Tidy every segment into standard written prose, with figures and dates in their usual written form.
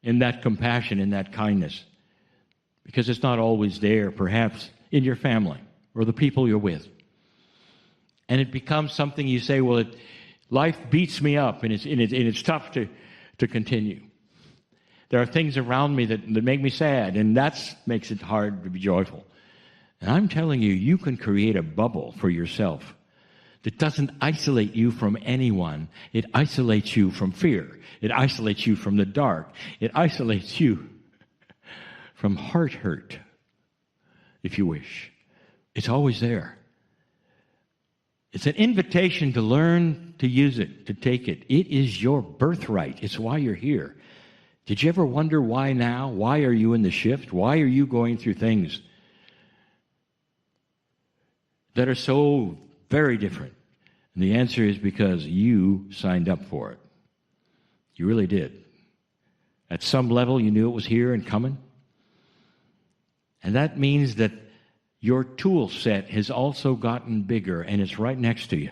in that compassion, in that kindness, because it's not always there, perhaps in your family or the people you're with. And it becomes something you say, well, life beats me up, and it's tough to continue. There are things around me that make me sad, and that makes it hard to be joyful. And I'm telling you, you can create a bubble for yourself that doesn't isolate you from anyone. It isolates you from fear. It isolates you from the dark. It isolates you from heart hurt, if you wish. It's always there. It's an invitation to learn to use it, to take it. It is your birthright. It's why you're here. Did you ever wonder why now? Why are you in the shift? Why are you going through things that are so very different? And the answer is because you signed up for it. You really did. At some level, you knew it was here and coming. And that means that your tool set has also gotten bigger, and it's right next to you.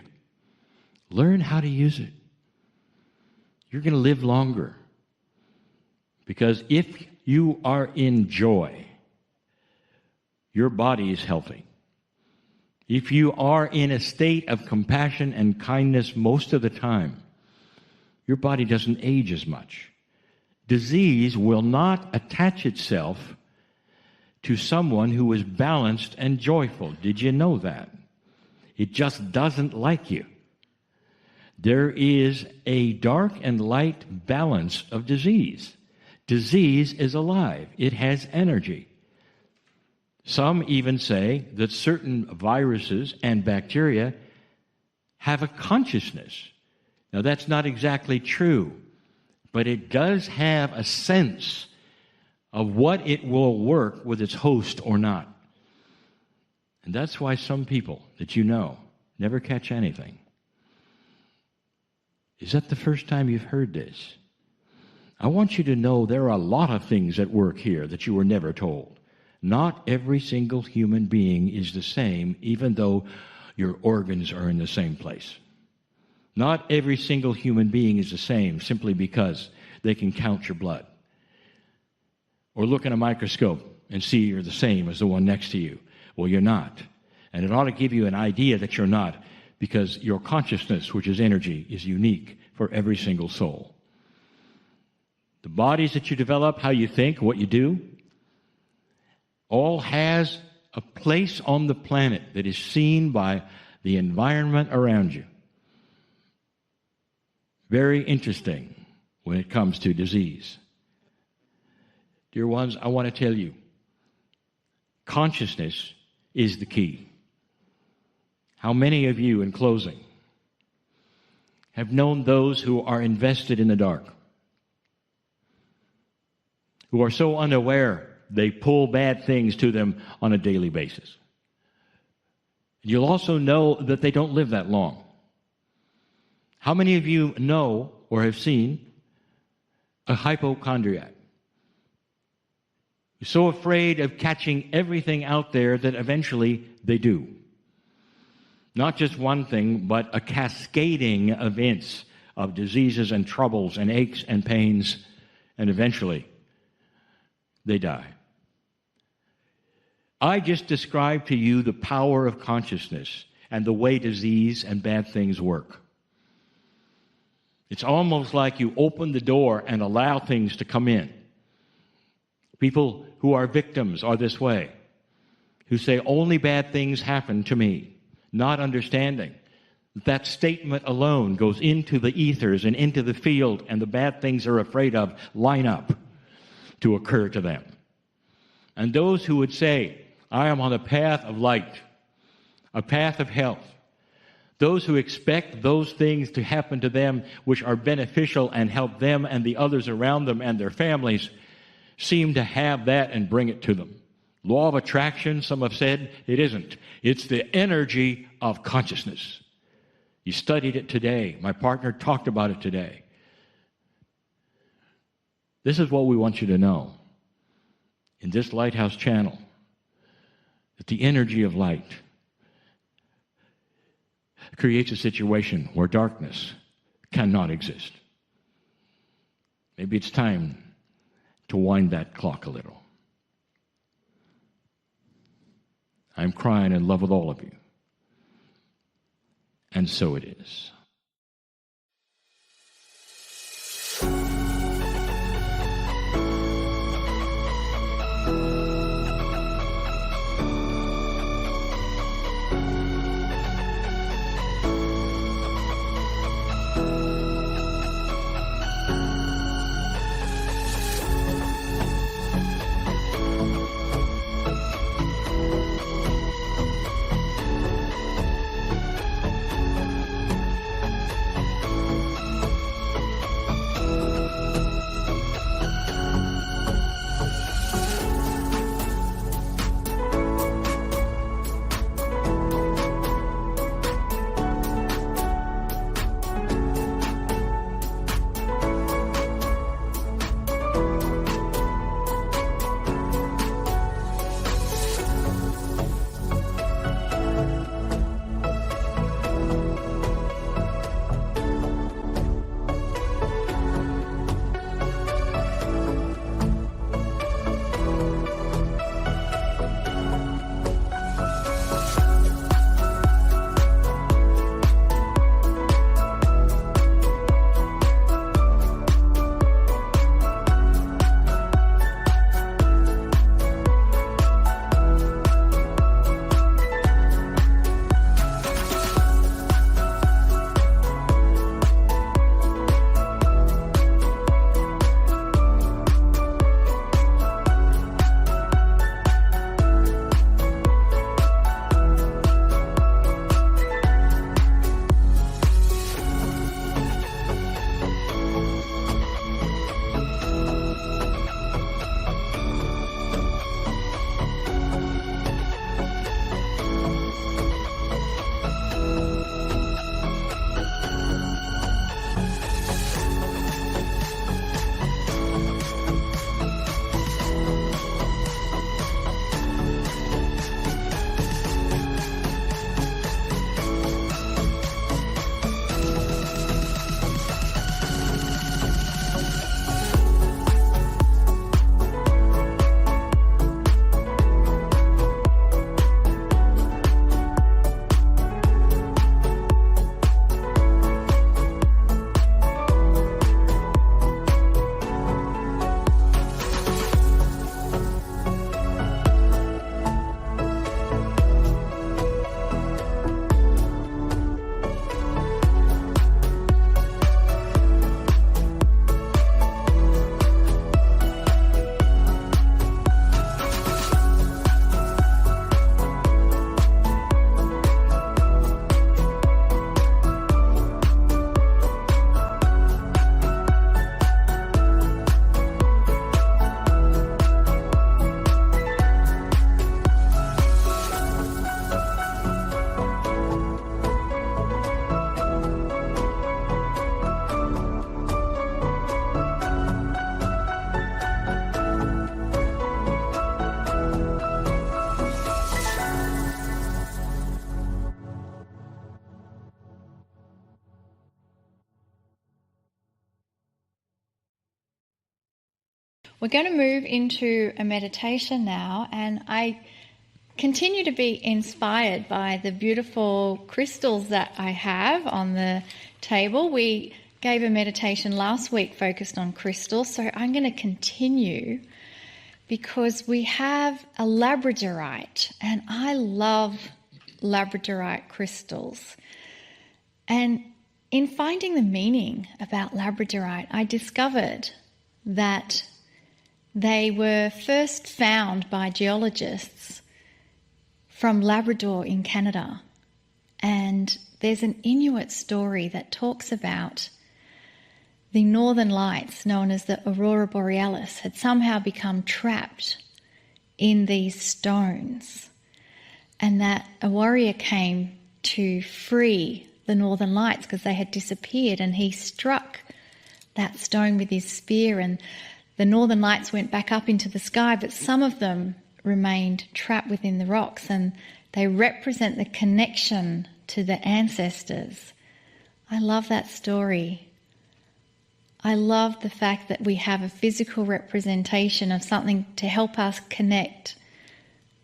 Learn how to use it. You're going to live longer. Because if you are in joy, your body is healthy. If you are in a state of compassion and kindness most of the time, your body doesn't age as much. Disease will not attach itself to someone who is balanced and joyful. Did you know that? It just doesn't like you. There is a dark and light balance of disease. Disease is alive. It has energy. Some even say that certain viruses and bacteria have a consciousness. Now, that's not exactly true, but it does have a sense of what it will work with its host or not. And that's why some people that you know never catch anything. Is that the first time you've heard this? I want you to know there are a lot of things at work here that you were never told. Not every single human being is the same, even though your organs are in the same place. Not every single human being is the same simply because they can count your blood or look in a microscope and see you're the same as the one next to you. Well, you're not. And it ought to give you an idea that you're not, because your consciousness, which is energy, is unique for every single soul. The bodies that you develop, how you think, what you do, all has a place on the planet that is seen by the environment around you. Very interesting when it comes to disease. Dear ones, I want to tell you, consciousness is the key. How many of you, in closing, have known those who are invested in the dark, who are so unaware they pull bad things to them on a daily basis? You'll also know that they don't live that long. How many of you know or have seen a hypochondriac who's so afraid of catching everything out there that eventually they do? Not just one thing, but a cascading events of diseases and troubles and aches and pains, and eventually they die. I just described to you the power of consciousness and the way disease and bad things work. It's almost like you open the door and allow things to come in. People who are victims are this way, who say only bad things happen to me, not understanding that statement alone goes into the ethers and into the field, and the bad things they're afraid of line up to occur to them. And those who would say, I am on a path of light, a path of health, those who expect those things to happen to them which are beneficial and help them and the others around them and their families, seem to have that and bring it to them. Law of attraction, some have said, it isn't. It's the energy of consciousness. You studied it today. My partner talked about it today. This is what we want you to know in this Lighthouse channel, that the energy of light creates a situation where darkness cannot exist. Maybe it's time to wind that clock a little. I'm Kryon in love with all of you. And so it is. We're going to move into a meditation now, and I continue to be inspired by the beautiful crystals that I have on the table. We gave a meditation last week focused on crystals, so I'm going to continue because we have a labradorite, and I love labradorite crystals. And in finding the meaning about labradorite, I discovered that they were first found by geologists from Labrador in Canada. And there's an Inuit story that talks about the northern lights, known as the Aurora Borealis, had somehow become trapped in these stones, and that a warrior came to free the northern lights because they had disappeared, and he struck that stone with his spear, and the northern lights went back up into the sky, but some of them remained trapped within the rocks, and they represent the connection to the ancestors. I love that story. I love the fact that we have a physical representation of something to help us connect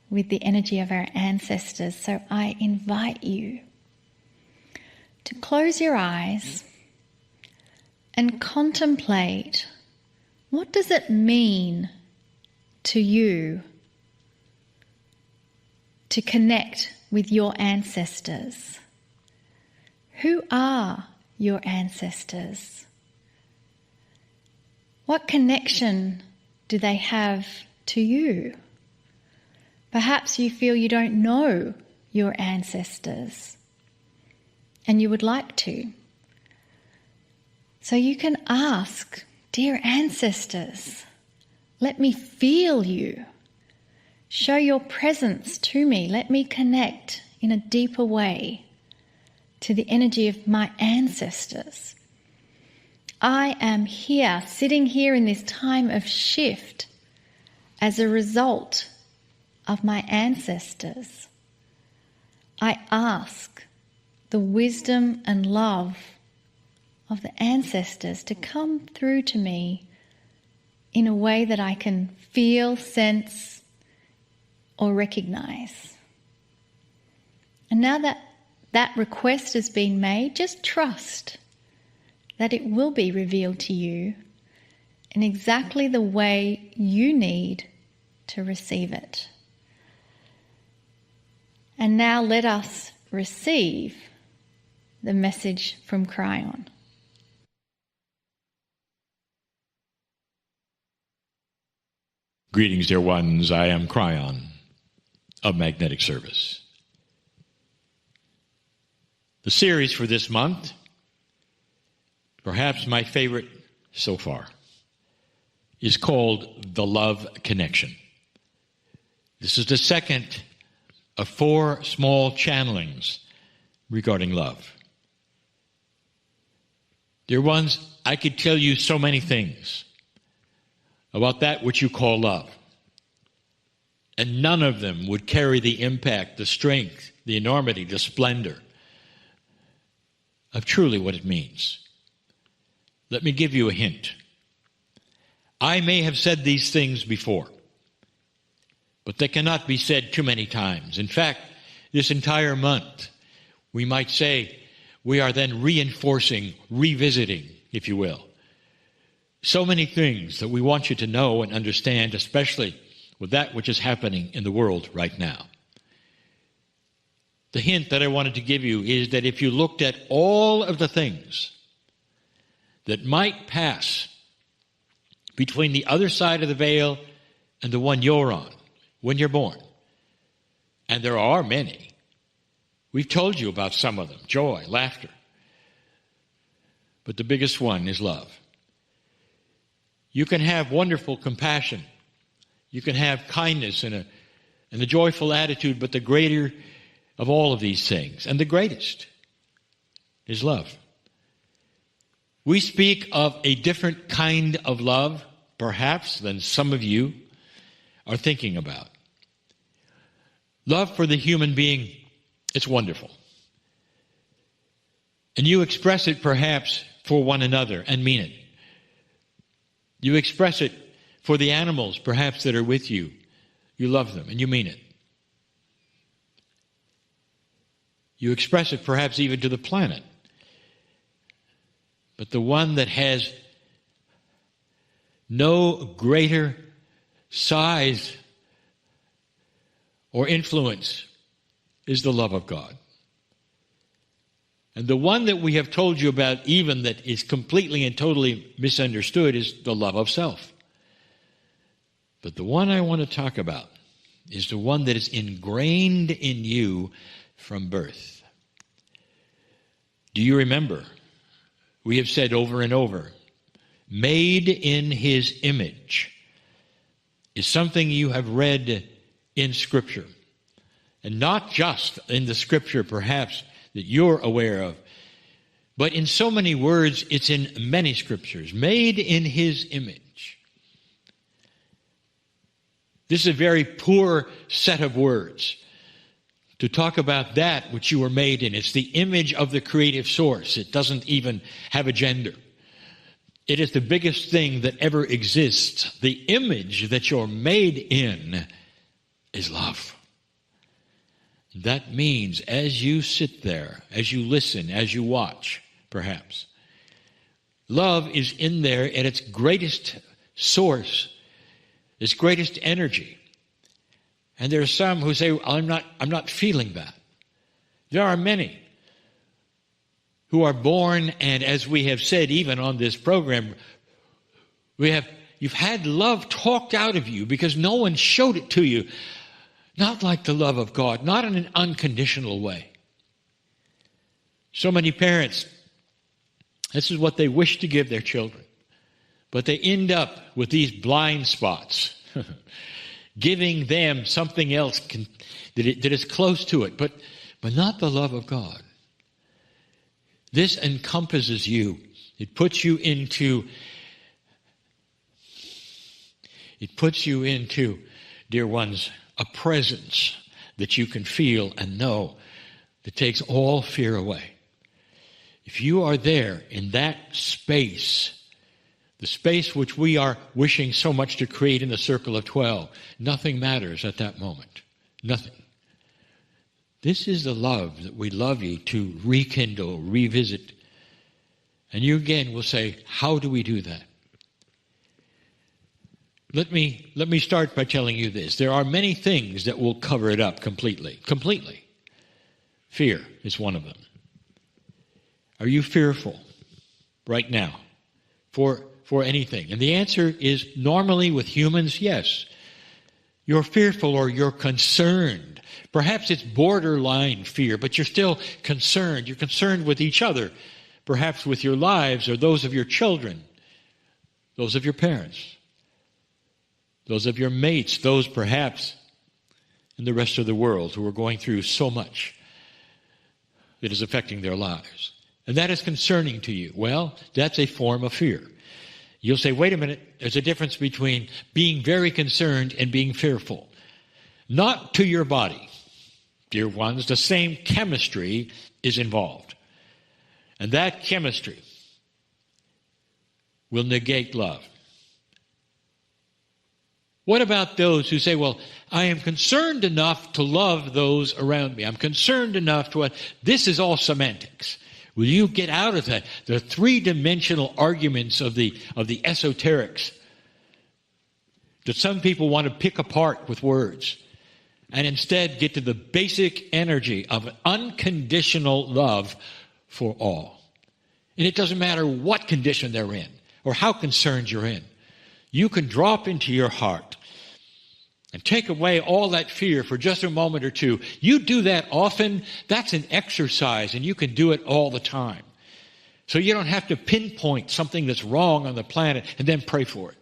with the energy of our ancestors. So I invite you to close your eyes and contemplate, what does it mean to you to connect with your ancestors? Who are your ancestors? What connection do they have to you? Perhaps you feel you don't know your ancestors and you would like to. So you can ask, dear ancestors, let me feel you. Show your presence to me. Let me connect in a deeper way to the energy of my ancestors. I am here, sitting here in this time of shift as a result of my ancestors. I ask the wisdom and love of the ancestors to come through to me in a way that I can feel, sense, or recognize. And now that that request has been made, just trust that it will be revealed to you in exactly the way you need to receive it. And now let us receive the message from Kryon. Greetings, dear ones. I am Kryon of Magnetic Service. The series for this month, perhaps my favorite so far, is called The Love Connection. This is the second of 4 small channelings regarding love. Dear ones, I could tell you so many things about that which you call love, and none of them would carry the impact, the strength, the enormity, the splendor of truly what it means. Let me give you a hint. I may have said these things before, but they cannot be said too many times. In fact, this entire month, we might say, we are then reinforcing, revisiting, if you will, so many things that we want you to know and understand, especially with that which is happening in the world right now. The hint that I wanted to give you is that if you looked at all of the things that might pass between the other side of the veil and the one you're on when you're born, and there are many, we've told you about some of them, joy, laughter, but the biggest one is love. You can have wonderful compassion. You can have kindness and a joyful attitude, but the greater of all of these things, and the greatest, is love. We speak of a different kind of love, perhaps, than some of you are thinking about. Love for the human being, it's wonderful. And you express it perhaps for one another and mean it. You express it for the animals, perhaps, that are with you. You love them, and you mean it. You express it perhaps even to the planet. But the one that has no greater size or influence is the love of God. And the one that we have told you about, even that is completely and totally misunderstood, is the love of self. But the one I want to talk about is the one that is ingrained in you from birth. Do you remember? We have said over and over, made in His image is something you have read in Scripture. And not just in the Scripture, perhaps, that you're aware of, but in so many words, it's in many Scriptures. Made in His image. This is a very poor set of words to talk about that which you were made in. It's the image of the creative source. It doesn't even have a gender. It is the biggest thing that ever exists. The image that you're made in is love. That means as you sit there, as you listen, as you watch, perhaps, love is in there at its greatest source, its greatest energy. And there are some who say, I'm not feeling that. There are many who are born, and as we have said even on this program, you've had love talked out of you because no one showed it to you. Not like the love of God, not in an unconditional way. So many parents, this is what they wish to give their children, but they end up with these blind spots, giving them something else that is close to it, but not the love of God. This encompasses you. It puts you into, dear ones, a presence that you can feel and know that takes all fear away. If you are there in that space, the space which we are wishing so much to create in the circle of 12, nothing matters at that moment. Nothing. This is the love that we love you to rekindle, revisit. And you again will say, how do we do that? Let me start by telling you this. There are many things that will cover it up completely. Completely. Fear is one of them. Are you fearful right now for anything? And the answer is normally with humans, yes. You're fearful or you're concerned. Perhaps it's borderline fear, but you're still concerned. You're concerned with each other, perhaps with your lives or those of your children, those of your parents, those of your mates, those perhaps in the rest of the world who are going through so much that is affecting their lives. And that is concerning to you. Well, that's a form of fear. You'll say, wait a minute, there's a difference between being very concerned and being fearful. Not to your body, dear ones. The same chemistry is involved. And that chemistry will negate love. What about those who say, well, I am concerned enough to love those around me. I'm concerned enough to... This is all semantics. Will you get out of that? The three-dimensional arguments of the esoterics that some people want to pick apart with words and instead get to the basic energy of unconditional love for all. And it doesn't matter what condition they're in or how concerned you're in. You can drop into your heart and take away all that fear for just a moment or two. You do that often, that's an exercise, and you can do it all the time. So you don't have to pinpoint something that's wrong on the planet and then pray for it.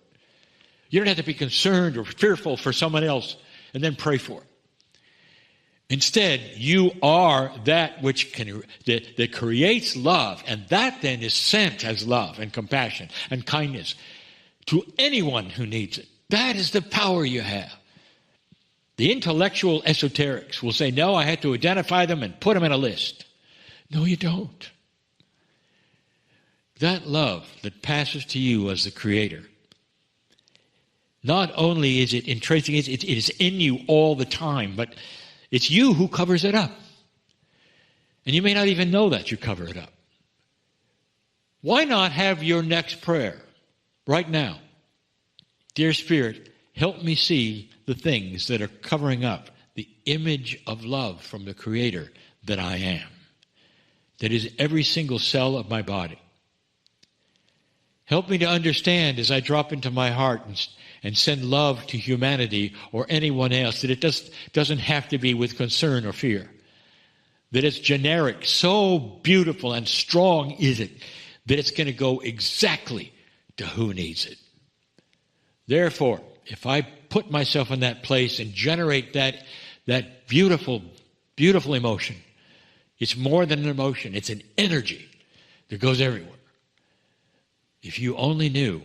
You don't have to be concerned or fearful for someone else and then pray for it. Instead, you are that which that creates love, and that then is sent as love and compassion and kindness to anyone who needs it. That is the power you have. The intellectual esoterics will say, no, I had to identify them and put them in a list. No, you don't. That love that passes to you as the Creator, not only is it intrinsic, it is in you all the time, but it's you who covers it up. And you may not even know that you cover it up. Why not have your next prayer right now? Dear Spirit, help me see the things that are covering up the image of love from the Creator that I am. That is every single cell of my body. Help me to understand as I drop into my heart and send love to humanity or anyone else that it doesn't have to be with concern or fear. That it's generic, so beautiful and strong is it, that it's going to go exactly to who needs it. Therefore, if I put myself in that place and generate that beautiful, beautiful emotion, it's more than an emotion, it's an energy that goes everywhere. If you only knew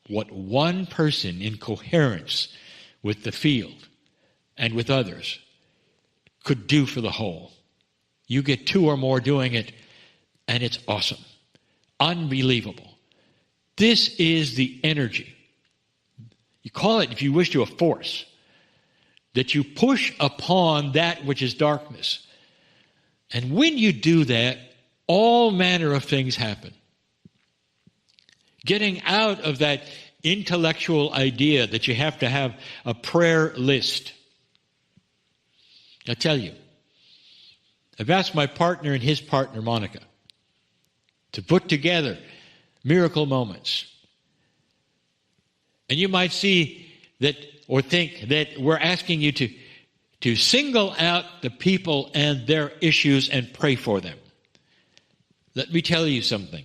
what one person in coherence with the field and with others could do for the whole. You get two or more doing it, and it's awesome, unbelievable. This is the energy. You call it, if you wish to, a force that you push upon that which is darkness. And when you do that, all manner of things happen. Getting out of that intellectual idea that you have to have a prayer list. I tell you, I've asked my partner and his partner, Monica, to put together miracle moments. And you might see that or think that we're asking you to single out the people and their issues and pray for them. Let me tell you something.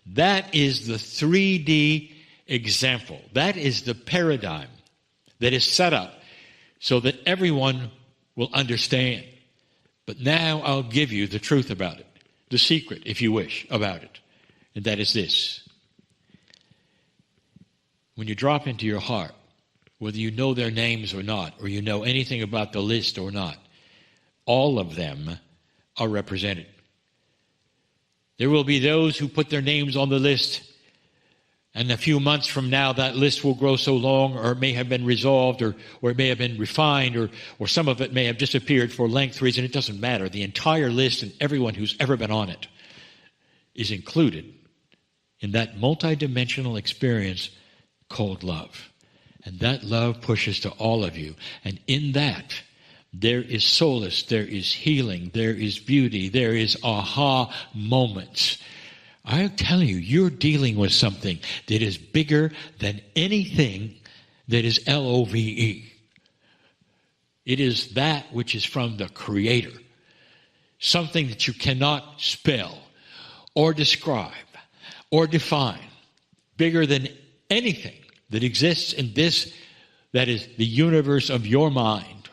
That is the 3D example. That is the paradigm that is set up so that everyone will understand. But now I'll give you the truth about it, the secret, if you wish, about it. And that is this. When you drop into your heart, whether you know their names or not, or you know anything about the list or not, all of them are represented. There will be those who put their names on the list, and a few months from now that list will grow so long, or it may have been resolved, or it may have been refined, or some of it may have disappeared for length reason. It doesn't matter. The entire list and everyone who's ever been on it is included in that multidimensional experience called love. And that love pushes to all of you. And in that, there is solace, there is healing, there is beauty, there is aha moments. I tell you, you're dealing with something that is bigger than anything that is love. It is that which is from the Creator. Something that you cannot spell or describe or define. Bigger than anything that exists in this, that is the universe of your mind,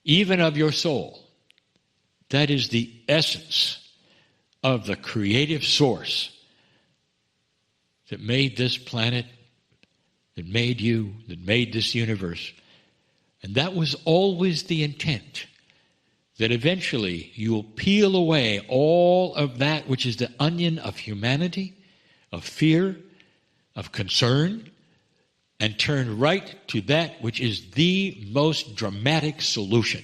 even of your soul. That is the essence of the creative source that made this planet, that made you, that made this universe. And that was always the intent, that eventually you will peel away all of that which is the onion of humanity, of fear, of concern, and turn right to that which is the most dramatic solution.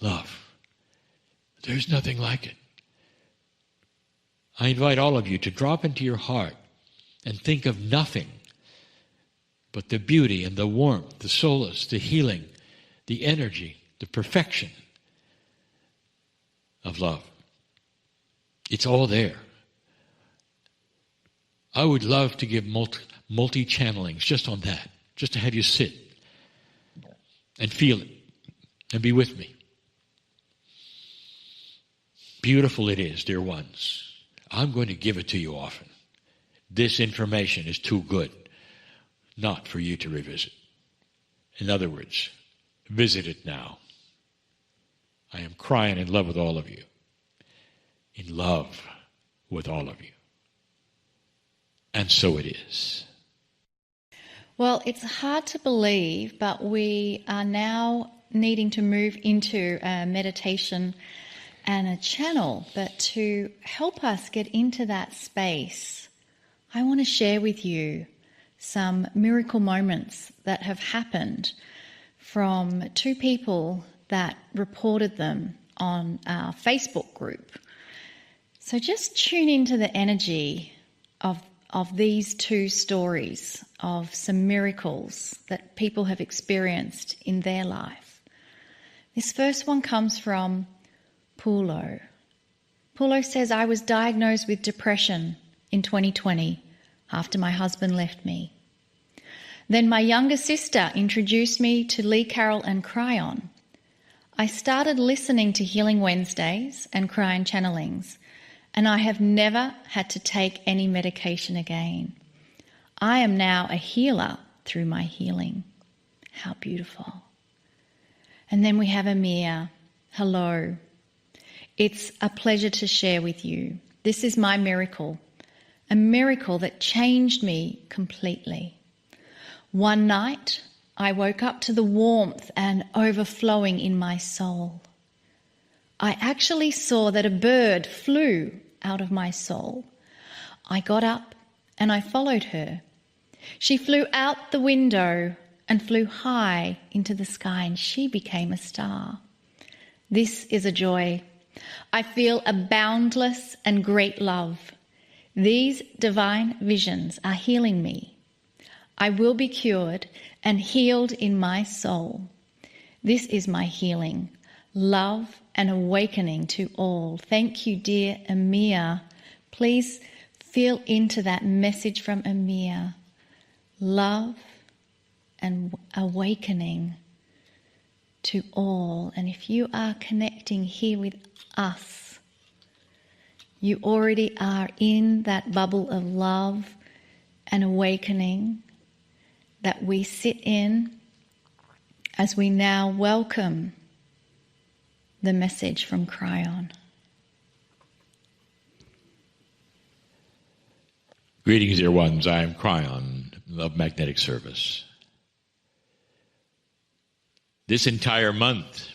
Love. There's nothing like it. I invite all of you to drop into your heart and think of nothing but the beauty and the warmth, the solace, the healing, the energy, the perfection of love. It's all there. I would love to give multi-channelings just on that, just to have you sit and feel it and be with me. Beautiful it is, dear ones. I'm going to give it to you often. This information is too good not for you to revisit. In other words, visit it now. I am crying in love with all of you. In love with all of you. And so it is. Well, it's hard to believe, but we are now needing to move into a meditation and a channel. But to help us get into that space, I want to share with you some miracle moments that have happened from two people that reported them on our Facebook group. So just tune into the energy of these two stories of some miracles that people have experienced in their life. This first one comes from Pulo. Pulo says, I was diagnosed with depression in 2020 after my husband left me. Then my younger sister introduced me to Lee Carroll and Kryon. I started listening to Healing Wednesdays and Kryon channelings, and I have never had to take any medication again. I am now a healer through my healing. How beautiful. And then we have Amir. Hello. It's a pleasure to share with you. This is my miracle, a miracle that changed me completely. One night, I woke up to the warmth and overflowing in my soul. I actually saw that a bird flew out of my soul. I got up and I followed her. She flew out the window and flew high into the sky, and she became a star. This is a joy. I feel a boundless and great love. These divine visions are healing me. I will be cured and healed in my soul. This is my healing, love and awakening to all. Thank you, dear Amir. Please feel into that message from Amir. Love and awakening to all. And if you are connecting here with us, you already are in that bubble of love and awakening that we sit in as we now welcome the message from Kryon. Greetings, dear ones. I am Kryon of Magnetic Service. This entire month,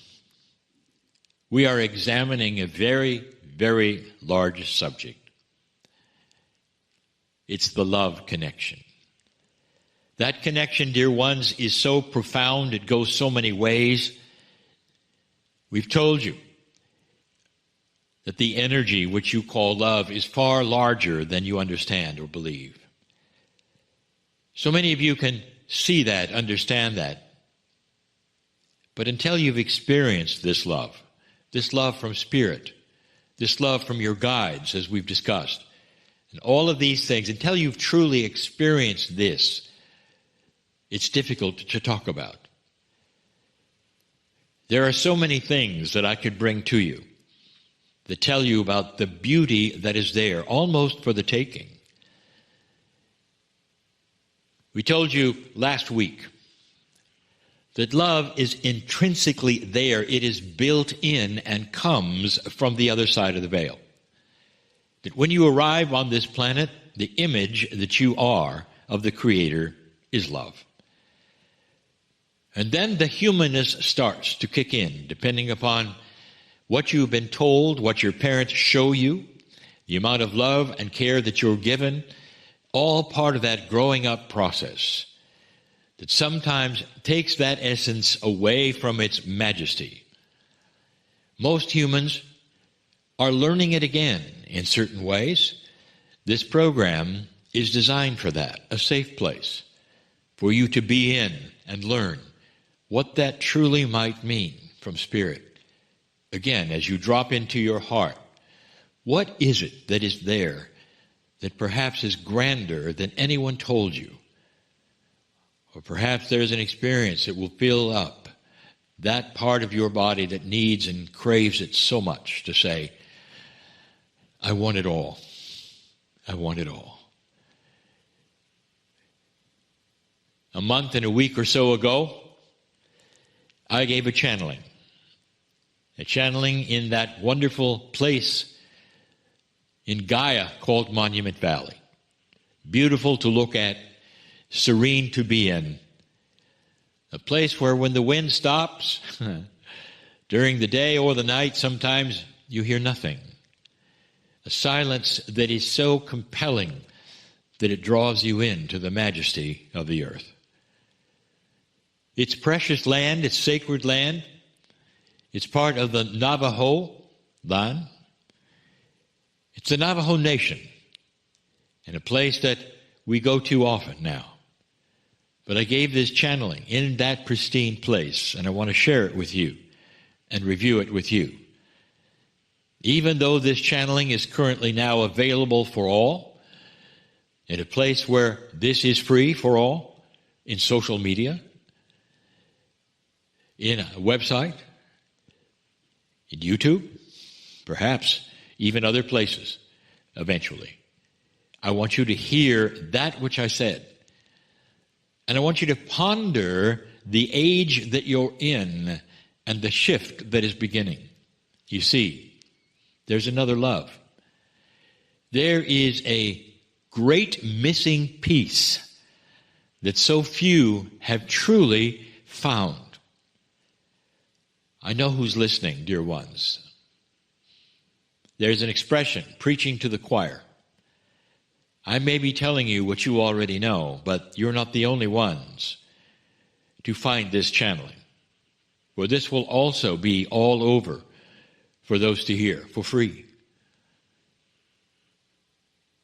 we are examining a very, very large subject. It's the love connection. That connection, dear ones, is so profound, it goes so many ways. We've told you that the energy which you call love is far larger than you understand or believe. So many of you can see that, understand that. But until you've experienced this love from Spirit, this love from your guides, as we've discussed, and all of these things, until you've truly experienced this, it's difficult to talk about. There are so many things that I could bring to you that tell you about the beauty that is there, almost for the taking. We told you last week that love is intrinsically there. It is built in and comes from the other side of the veil. That when you arrive on this planet, the image that you are of the Creator is love. And then the humanness starts to kick in, depending upon what you've been told, what your parents show you, the amount of love and care that you're given, all part of that growing up process that sometimes takes that essence away from its majesty. Most humans are learning it again in certain ways. This program is designed for that, a safe place for you to be in and learn what that truly might mean from Spirit. Again, as you drop into your heart, what is it that is there that perhaps is grander than anyone told you? Or perhaps there's an experience that will fill up that part of your body that needs and craves it so much to say, I want it all. I want it all. A month and a week or so ago, I gave a channeling in that wonderful place in Gaia called Monument Valley. Beautiful to look at, serene to be in. A place where when the wind stops, during the day or the night, sometimes you hear nothing. A silence that is so compelling that it draws you into the majesty of the earth. It's precious land, it's sacred land. It's part of the Navajo land. It's the Navajo Nation, and a place that we go to often now. But I gave this channeling in that pristine place, and I want to share it with you and review it with you. Even though this channeling is currently now available for all, in a place where this is free for all, in social media, in a website, in YouTube, perhaps even other places eventually. I want you to hear that which I said. And I want you to ponder the age that you're in and the shift that is beginning. You see, there's another love. There is a great missing piece that so few have truly found. I know who's listening, dear ones. There's an expression, preaching to the choir. I may be telling you what you already know, but you're not the only ones to find this channeling. For this will also be all over for those to hear for free.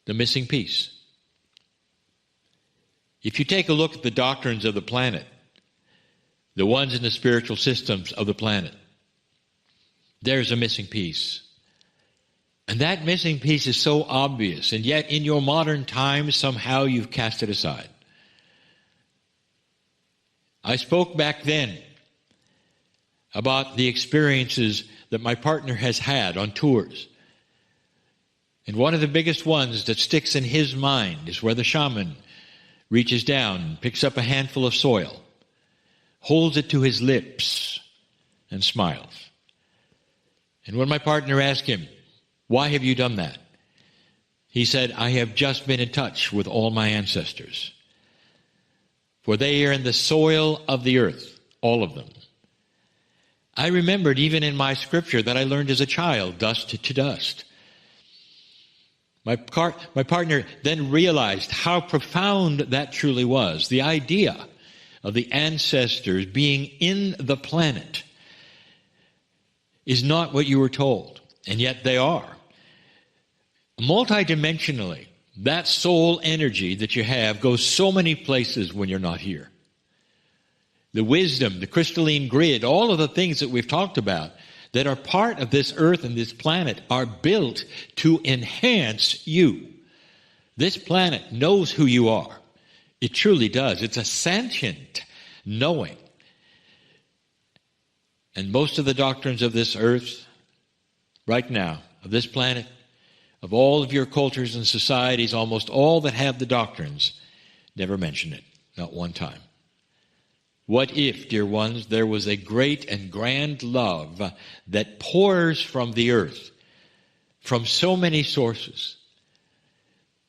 The missing piece. If you take a look at the doctrines of the planet, the ones in the spiritual systems of the planet, there's a missing piece. And that missing piece is so obvious, and yet in your modern times, somehow you've cast it aside. I spoke back then about the experiences that my partner has had on tours. And one of the biggest ones that sticks in his mind is where the shaman reaches down, picks up a handful of soil, holds it to his lips, and smiles. And when my partner asked him, "Why have you done that?" he said, "I have just been in touch with all my ancestors. For they are in the soil of the earth, all of them." I remembered even in my scripture that I learned as a child, dust to dust. My partner then realized how profound that truly was. The idea of the ancestors being in the planet is not what you were told, and yet they are. Multidimensionally, that soul energy that you have goes so many places when you're not here. The wisdom, the crystalline grid, all of the things that we've talked about that are part of this earth and this planet are built to enhance you. This planet knows who you are. It truly does. It's a sentient knowing. And most of the doctrines of this earth, right now, of this planet, of all of your cultures and societies, almost all that have the doctrines, never mention it, not one time. What if, dear ones, there was a great and grand love that pours from the earth, from so many sources?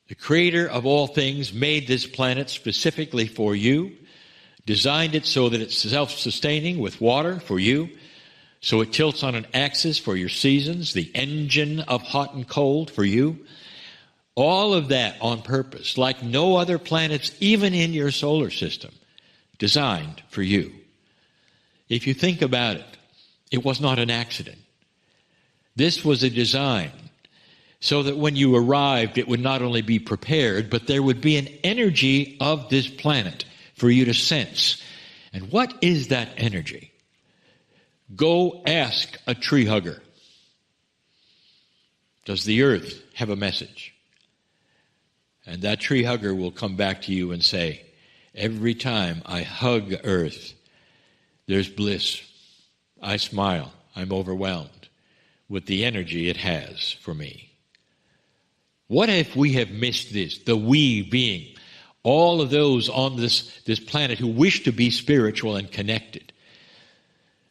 The Creator of all things made this planet specifically for you, designed it so that it's self-sustaining with water for you, so it tilts on an axis for your seasons, the engine of hot and cold for you. All of that on purpose, like no other planets, even in your solar system, designed for you. If you think about it, it was not an accident. This was a design so that when you arrived, it would not only be prepared, but there would be an energy of this planet for you to sense. And what is that energy? Go ask a tree hugger. Does the earth have a message? And that tree hugger will come back to you and say, every time I hug earth, there's bliss. I smile. I'm overwhelmed with the energy it has for me. What if we have missed this, the we being, all of those on this planet who wish to be spiritual and connected?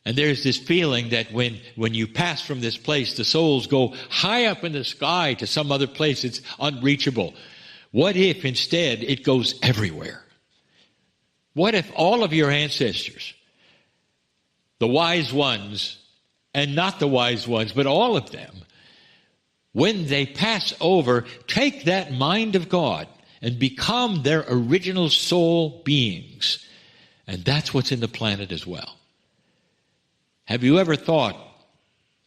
And there's this feeling that when you pass from this place, the souls go high up in the sky to some other place it's unreachable. What if instead it goes everywhere? What if all of your ancestors, the wise ones and not the wise ones, but all of them, when they pass over, take that mind of God and become their original soul beings? And that's what's in the planet as well. Have you ever thought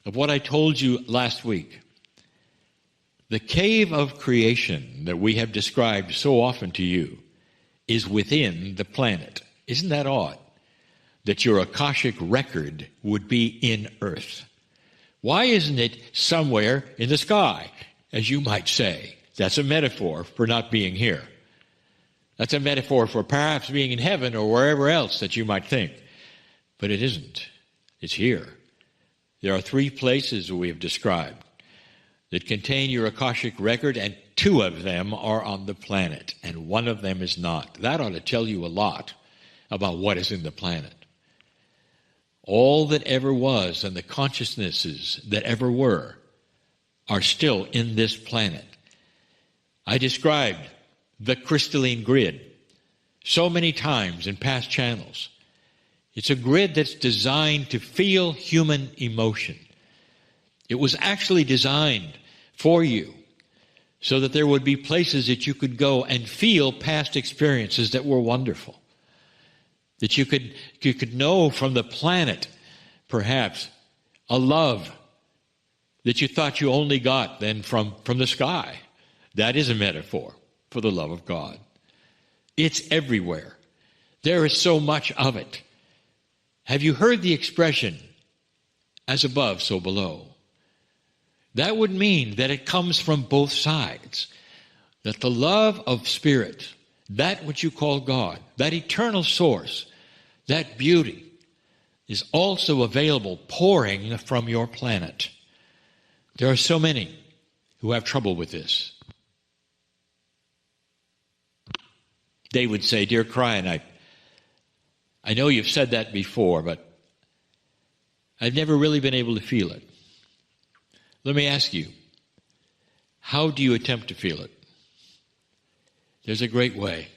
of what I told you last week? The cave of creation that we have described so often to you is within the planet. Isn't that odd? That your Akashic record would be in Earth. Why isn't it somewhere in the sky, as you might say? That's a metaphor for not being here. That's a metaphor for perhaps being in heaven or wherever else that you might think. But it isn't. It's here. There are 3 places we have described that contain your Akashic record, and 2 of them are on the planet, and 1 of them is not. That ought to tell you a lot about what is in the planet. All that ever was and the consciousnesses that ever were are still in this planet. I described the crystalline grid so many times in past channels. It's a grid that's designed to feel human emotion. It was actually designed for you so that there would be places that you could go and feel past experiences that were wonderful. That you could know from the planet, perhaps, a love that you thought you only got then from the sky. That is a metaphor for the love of God. It's everywhere. There is so much of it. Have you heard the expression, as above, so below? That would mean that it comes from both sides. That the love of Spirit, that which you call God, that eternal source, that beauty, is also available, pouring from your planet. There are so many who have trouble with this. They would say, "Dear Kryon, I know you've said that before, but I've never really been able to feel it." Let me ask you, how do you attempt to feel it? There's a great way.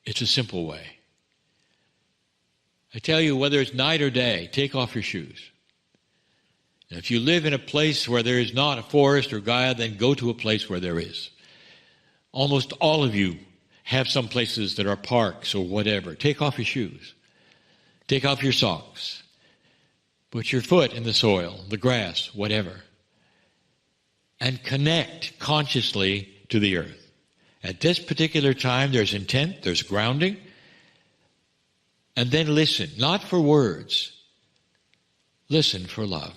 It's a simple way. I tell you, whether it's night or day, take off your shoes. And if you live in a place where there is not a forest or Gaia, then go to a place where there is. Almost all of you have some places that are parks or whatever. Take off your shoes. Take off your socks. Put your foot in the soil, the grass, whatever. And connect consciously to the earth. At this particular time, there's intent, there's grounding. And then listen, not for words. Listen for love.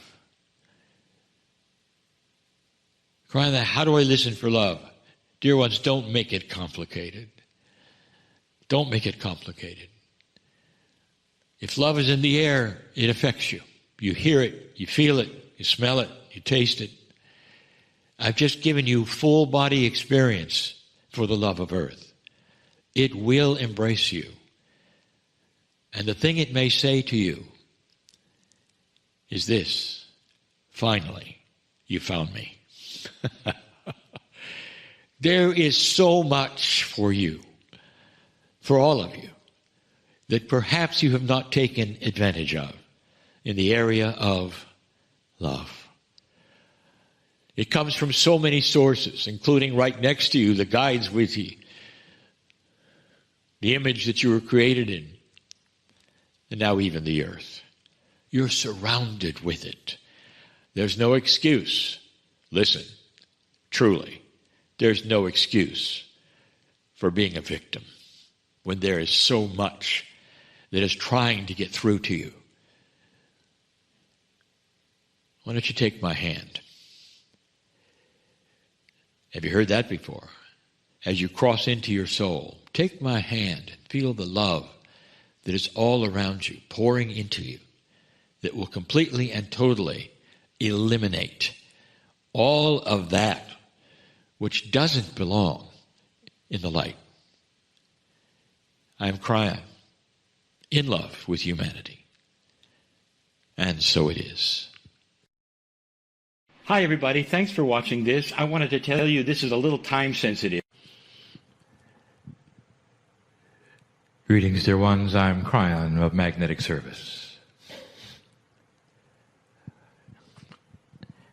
Kryon, how do I listen for love? Dear ones, don't make it complicated. Don't make it complicated. If love is in the air, it affects you. You hear it, you feel it, you smell it, you taste it. I've just given you full body experience for the love of earth. It will embrace you. And the thing it may say to you is this: finally, you found me. There is so much for you, for all of you, that perhaps you have not taken advantage of in the area of love. It comes from so many sources, including right next to you, the guides with you, the image that you were created in, and now even the earth. You're surrounded with it. There's no excuse. Listen, truly, there's no excuse for being a victim when there is so much that is trying to get through to you. Why don't you take my hand? Have you heard that before? As you cross into your soul, take my hand and feel the love that is all around you, pouring into you, that will completely and totally eliminate all of that which doesn't belong in the light. I am Kryon, in love with humanity. And so it is. Hi, everybody. Thanks for watching this. I wanted to tell you this is a little time sensitive. Greetings, dear ones. I'm Kryon of Magnetic Service.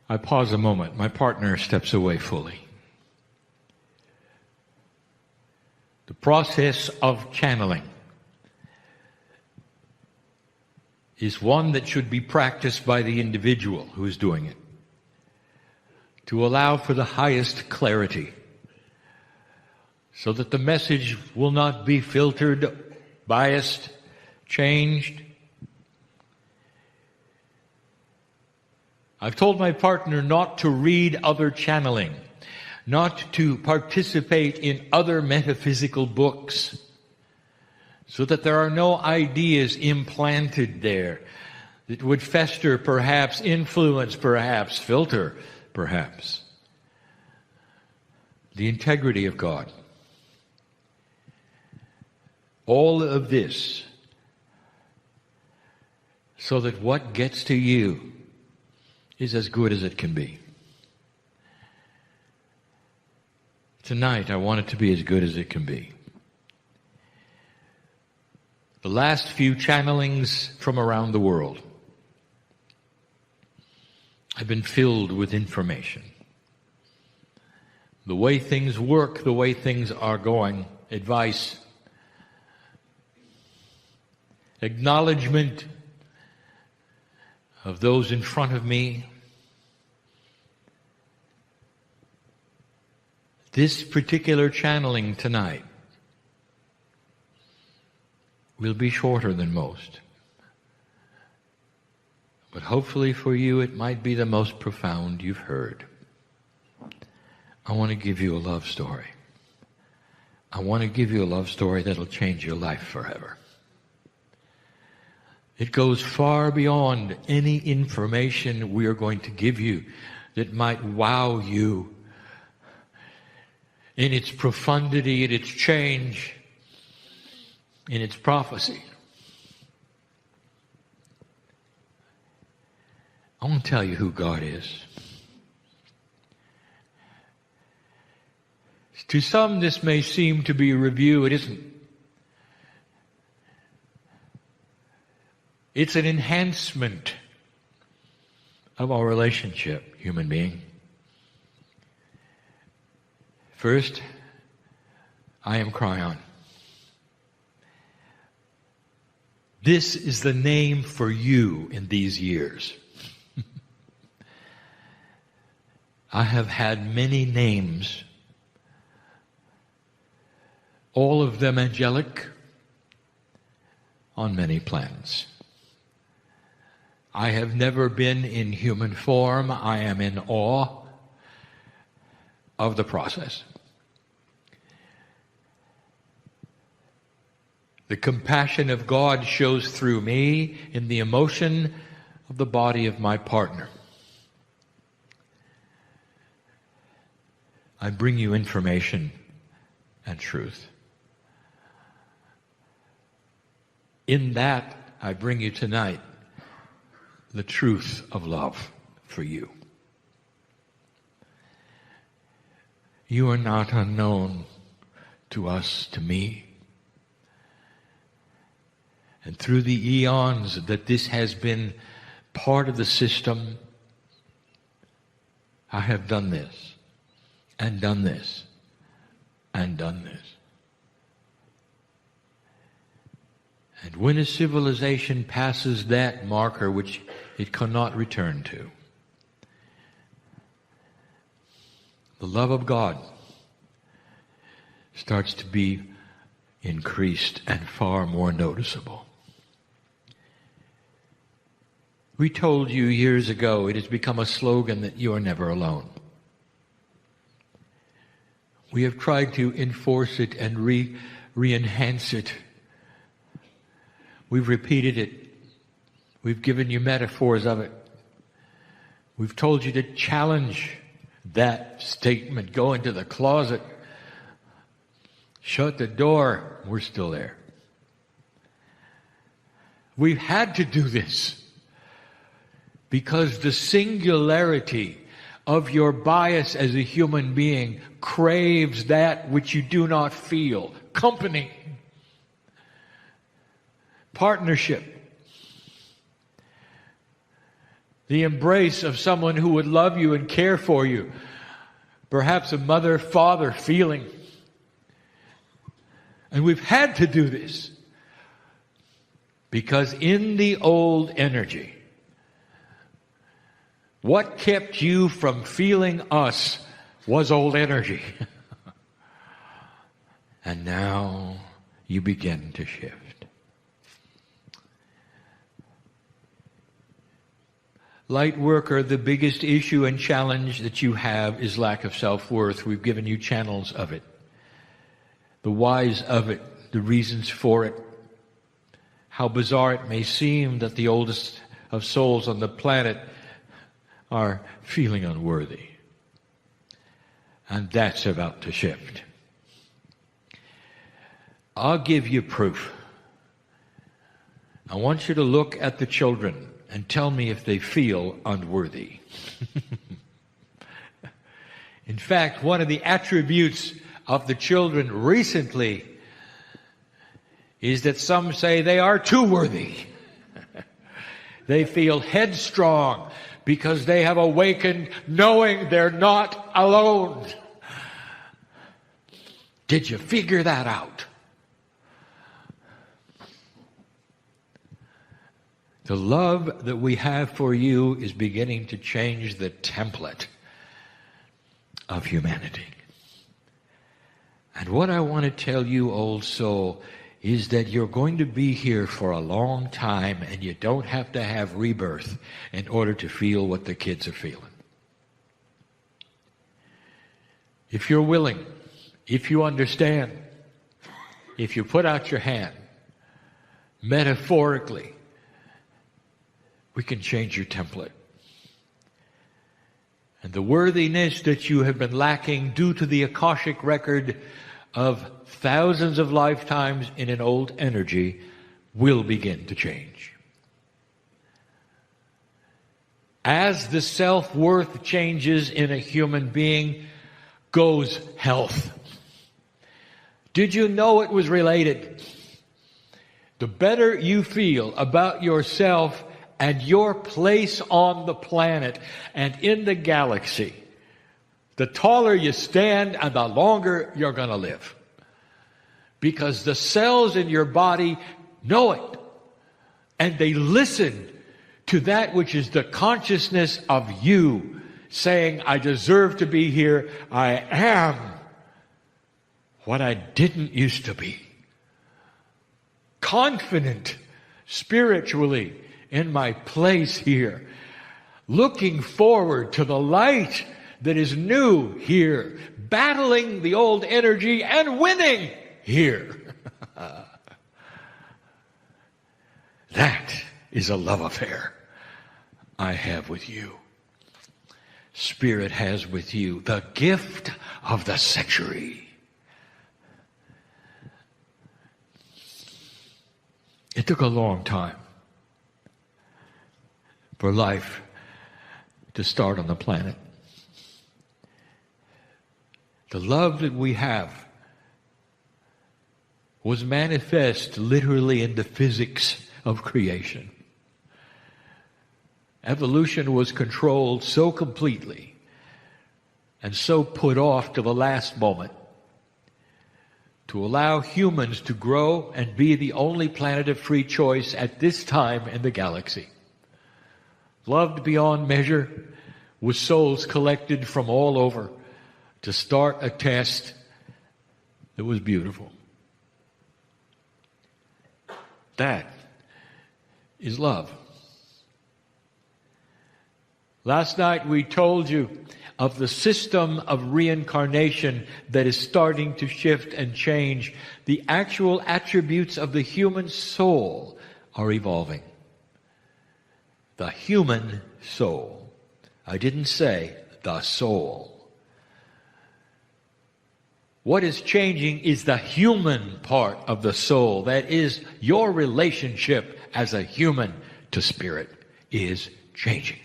I pause a moment. My partner steps away fully. The process of channeling is one that should be practiced by the individual who is doing it, to allow for the highest clarity, so that the message will not be filtered, biased, changed. I've told my partner not to read other channeling, not to participate in other metaphysical books, so that there are no ideas implanted there that would fester, perhaps influence, perhaps filter, perhaps the integrity of God. All of this so that what gets to you is as good as it can be. Tonight, I want it to be as good as it can be. The last few channelings from around the world have been filled with information. the way things work, the way things are going, advice, acknowledgement of those in front of me. This particular channeling tonight will be shorter than most. But hopefully for you it might be the most profound you've heard. I want to give you a love story. I want to give you a love story that'll change your life forever. It goes far beyond any information we are going to give you that might wow you in its profundity, in its change, in its prophecy. I want to tell you who God is. To some, this may seem to be a review. It isn't. It's an enhancement of our relationship, human being. First, I am Kryon. This is the name for you in these years. I have had many names, all of them angelic, on many planets. I have never been in human form. I am in awe of the process. The compassion of God shows through me in the emotion of the body of my partner. I bring you information and truth. In that, I bring you tonight the truth of love for you. You are not unknown to us, to me. And through the eons that this has been part of the system, I have done this, and done this, and done this. And when a civilization passes that marker, which it cannot return to, the love of God starts to be increased and far more noticeable. We told you years ago, it has become a slogan that you are never alone. We have tried to enforce it and re-enhance it. We've repeated it. We've given you metaphors of it. We've told you to challenge that statement. Go into the closet. Shut the door. We're still there. We've had to do this because the singularity of your bias as a human being craves that which you do not feel. Company. Partnership. The embrace of someone who would love you and care for you. Perhaps a mother-father feeling. And we've had to do this because in the old energy, what kept you from feeling us was old energy. And now you begin to shift. Light worker, the biggest issue and challenge that you have is lack of self-worth. We've given you channels of it. The whys of it, the reasons for it. How bizarre it may seem that the oldest of souls on the planet are feeling unworthy. And that's about to shift. I'll give you proof. I want you to look at the children and tell me if they feel unworthy. In fact, one of the attributes of the children recently is that some say they are too worthy. They feel headstrong because they have awakened knowing they're not alone. Did you figure that out? The love that we have for you is beginning to change the template of humanity. And what I want to tell you, old soul, is that you're going to be here for a long time, and you don't have to have rebirth in order to feel what the kids are feeling. If you're willing, if you understand, if you put out your hand, metaphorically, we can change your template. And the worthiness that you have been lacking due to the Akashic record of thousands of lifetimes in an old energy will begin to change. As the self-worth changes in a human being, goes health. Did you know it was related? The better you feel about yourself and your place on the planet and in the galaxy, the taller you stand and the longer you're going to live. Because the cells in your body know it. And they listen to that which is the consciousness of you, saying, I deserve to be here. I am what I didn't used to be. Confident spiritually in my place here. Looking forward to the light that is new here. Battling the old energy and winning here. That is a love affair I have with you. Spirit has with you the gift of the century. It took a long time for life to start on the planet. The love that we have was manifest literally in the physics of creation. Evolution was controlled so completely and so put off to the last moment to allow humans to grow and be the only planet of free choice at this time in the galaxy. Loved beyond measure, with souls collected from all over to start a test that was beautiful. That is love. Last night we told you of the system of reincarnation that is starting to shift and change. The actual attributes of the human soul are evolving. The human soul. I didn't say the soul. What is changing is the human part of the soul. That is, your relationship as a human to spirit is changing.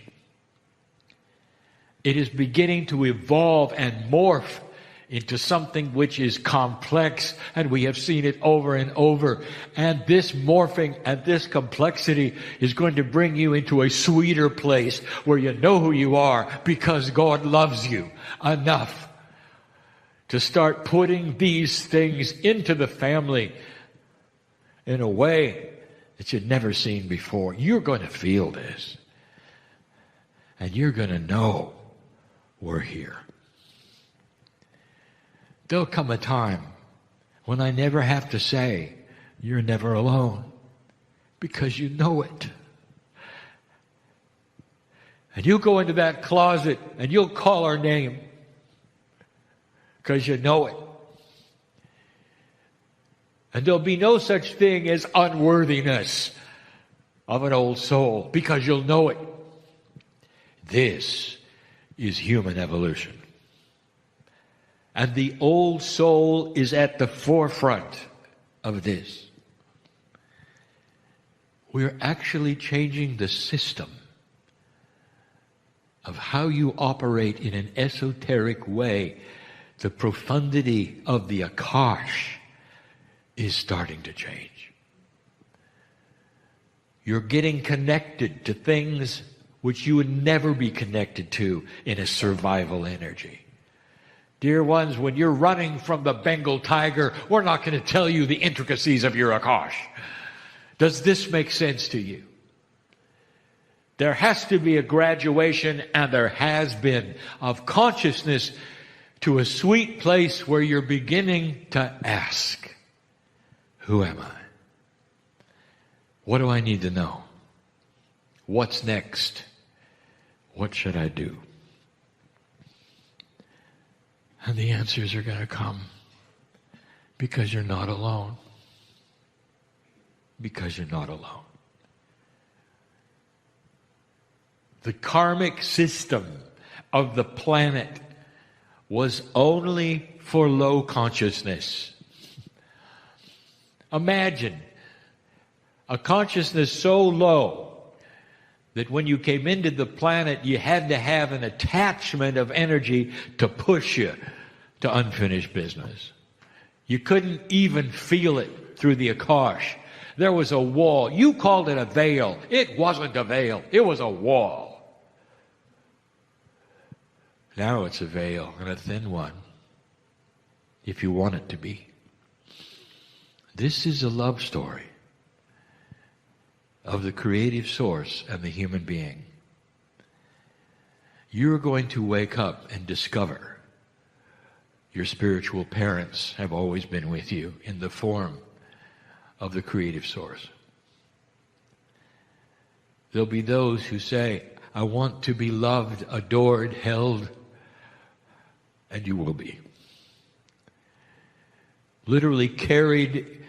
It is beginning to evolve and morph into something which is complex, and we have seen it over and over. And this morphing and this complexity is going to bring you into a sweeter place where you know who you are because God loves you enough to start putting these things into the family in a way that you've never seen before. You're going to feel this. And you're going to know we're here. There'll come a time when I never have to say, you're never alone, because you know it. And you'll go into that closet and you'll call our name because you know it. And there'll be no such thing as unworthiness of an old soul because you'll know it. This is human evolution. And the old soul is at the forefront of this. We're actually changing the system of how you operate in an esoteric way. The profundity of the Akash is starting to change. You're getting connected to things which you would never be connected to in a survival energy. Dear ones, when you're running from the Bengal tiger, we're not going to tell you the intricacies of your Akash. Does this make sense to you? There has to be a graduation, and there has been, of consciousness to a sweet place where you're beginning to ask, who am I? What do I need to know? What's next? What should I do? And the answers are going to come because you're not alone. Because you're not alone. The karmic system of the planet was only for low consciousness. Imagine a consciousness so low that when you came into the planet, you had to have an attachment of energy to push you to unfinished business. You couldn't even feel it through the Akash. There was a wall. You called it a veil. It wasn't a veil. It was a wall. Now it's a veil, and a thin one, if you want it to be. This is a love story of the creative source and the human being. You're going to wake up and discover your spiritual parents have always been with you in the form of the creative source. There'll be those who say, I want to be loved, adored, held, and you will be. Literally carried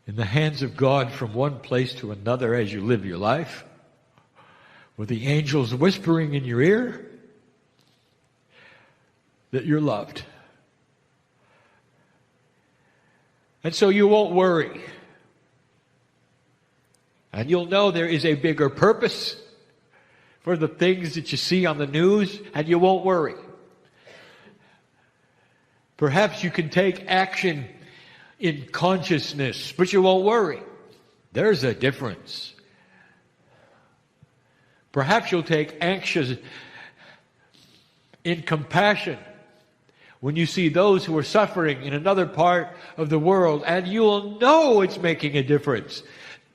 in the hands of God from one place to another as you live your life, with the angels whispering in your ear that you're loved. And so you won't worry. And you'll know there is a bigger purpose for the things that you see on the news, and you won't worry. Perhaps you can take action in consciousness, but you won't worry. There's a difference. Perhaps you'll take action in compassion when you see those who are suffering in another part of the world, and you'll know it's making a difference.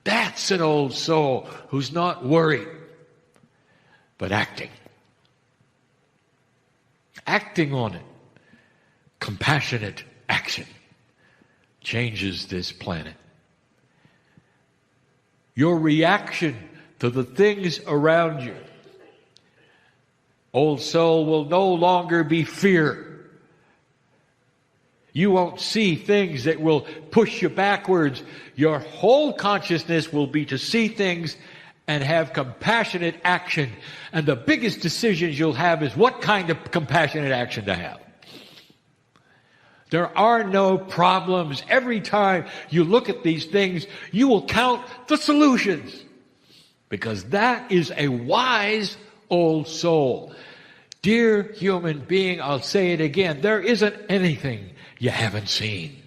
That's an old soul who's not worried, but acting. Acting on it. Compassionate action changes this planet. Your reaction to the things around you, old soul, will no longer be fear. You won't see things that will push you backwards. Your whole consciousness will be to see things and have compassionate action. And the biggest decisions you'll have is what kind of compassionate action to have. There are no problems. Every time you look at these things, you will count the solutions. Because that is a wise old soul. Dear human being, I'll say it again, there isn't anything you haven't seen.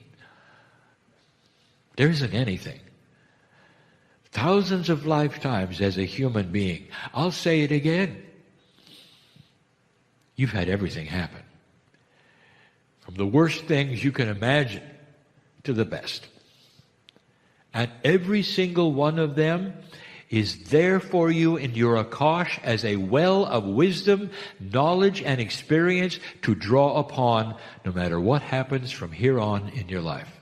There isn't anything. Thousands of lifetimes as a human being. I'll say it again. You've had everything happen. From the worst things you can imagine to the best. And every single one of them is there for you in your Akash as a well of wisdom, knowledge, and experience to draw upon no matter what happens from here on in your life.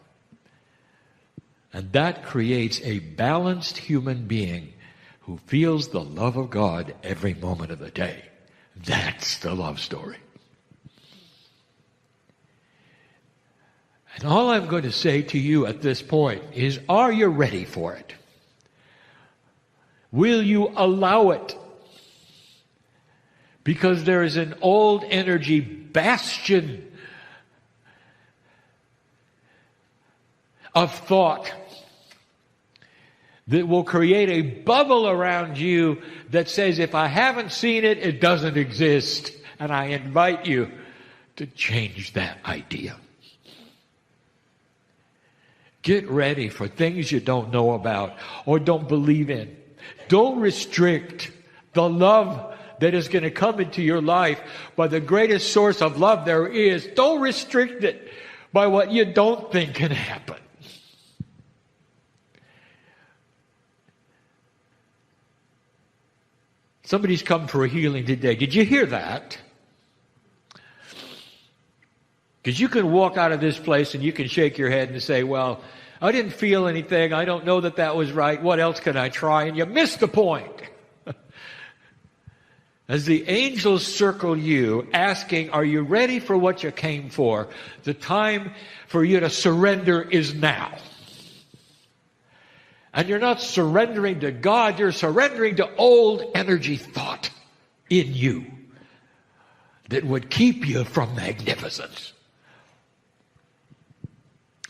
And that creates a balanced human being who feels the love of God every moment of the day. That's the love story. And all I'm going to say to you at this point is, are you ready for it? Will you allow it? Because there is an old energy bastion of thought that will create a bubble around you that says, if I haven't seen it, it doesn't exist. And I invite you to change that idea. Get ready for things you don't know about or don't believe in. Don't restrict the love that is going to come into your life by the greatest source of love there is. Don't restrict it by what you don't think can happen. Somebody's come for a healing today. Did you hear that? Because you can walk out of this place and you can shake your head and say, well, I didn't feel anything. I don't know that that was right. What else can I try? And you missed the point. As the angels circle you, asking, are you ready for what you came for? The time for you to surrender is now. And you're not surrendering to God, you're surrendering to old energy thought in you that would keep you from magnificence.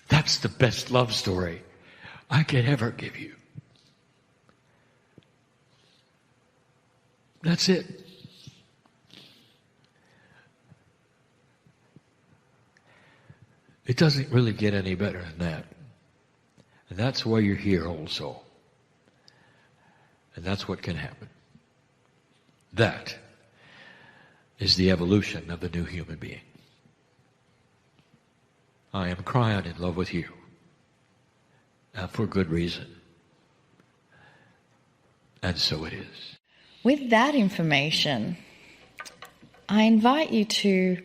That's the best love story I can ever give you. That's it. It doesn't really get any better than that. And that's why you're here, old soul. And that's what can happen. That is the evolution of the new human being. I am Kryon in love with you. And for good reason. And so it is. With that information, I invite you to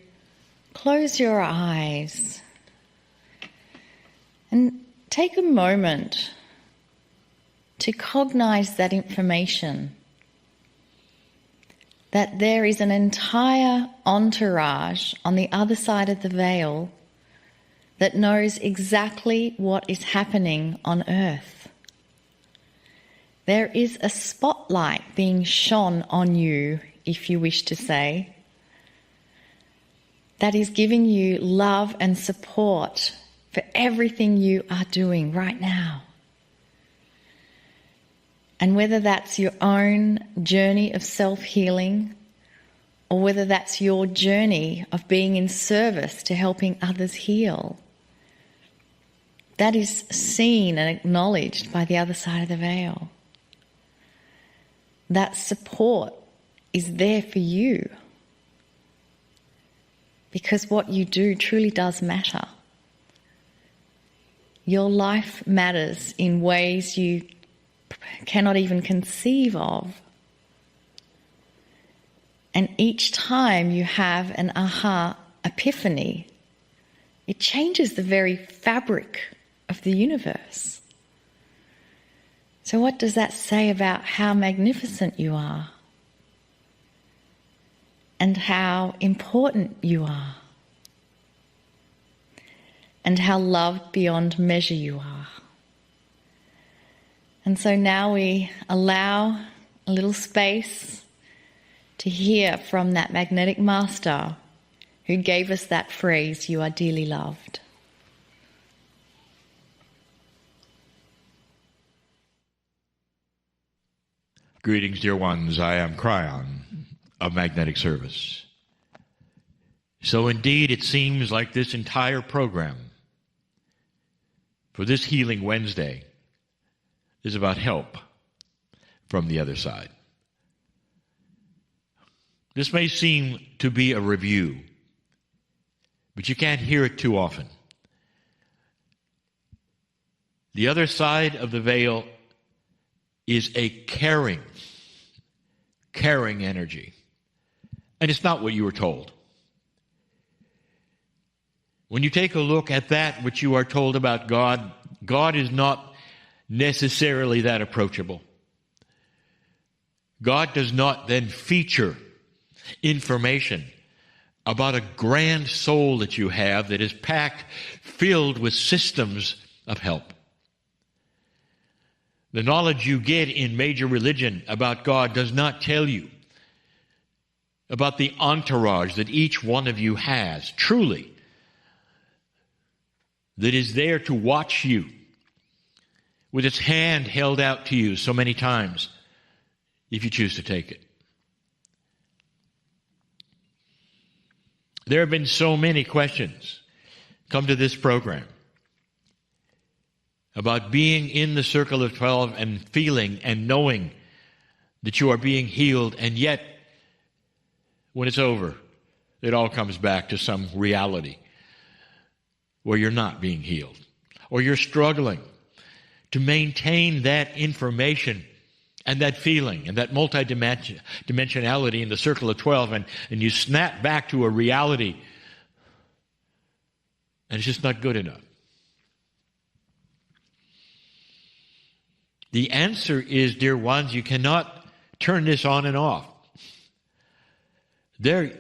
close your eyes and take a moment to cognize that information, that there is an entire entourage on the other side of the veil that knows exactly what is happening on earth. There is a spotlight being shone on you, if you wish to say, that is giving you love and support for everything you are doing right now. And whether that's your own journey of self-healing, or whether that's your journey of being in service to helping others heal, that is seen and acknowledged by the other side of the veil. That support is there for you, because what you do truly does matter. Your life matters in ways you cannot even conceive of. And each time you have an aha epiphany, it changes the very fabric of the universe. So what does that say about how magnificent you are? And how important you are? And how loved beyond measure you are? And so now we allow a little space to hear from that magnetic master who gave us that phrase, you are dearly loved. Greetings, dear ones. I am Kryon of Magnetic Service. So indeed, it seems like this entire program for this Healing Wednesday is about help from the other side. This may seem to be a review, but you can't hear it too often. The other side of the veil is a caring energy. And it's not what you were told. When you take a look at that which you are told about God, God is not necessarily that approachable. God does not then feature information about a grand soul that you have that is packed, filled with systems of help. The knowledge you get in major religion about God does not tell you about the entourage that each one of you has, truly, that is there to watch you with its hand held out to you so many times if you choose to take it. There have been so many questions come to this program about being in the circle of 12 and feeling and knowing that you are being healed, and yet when it's over, it all comes back to some reality where you're not being healed, or you're struggling to maintain that information and that feeling and that multidimensionality in the circle of 12, and you snap back to a reality, and it's just not good enough. The answer is, dear ones, you cannot turn this on and off. There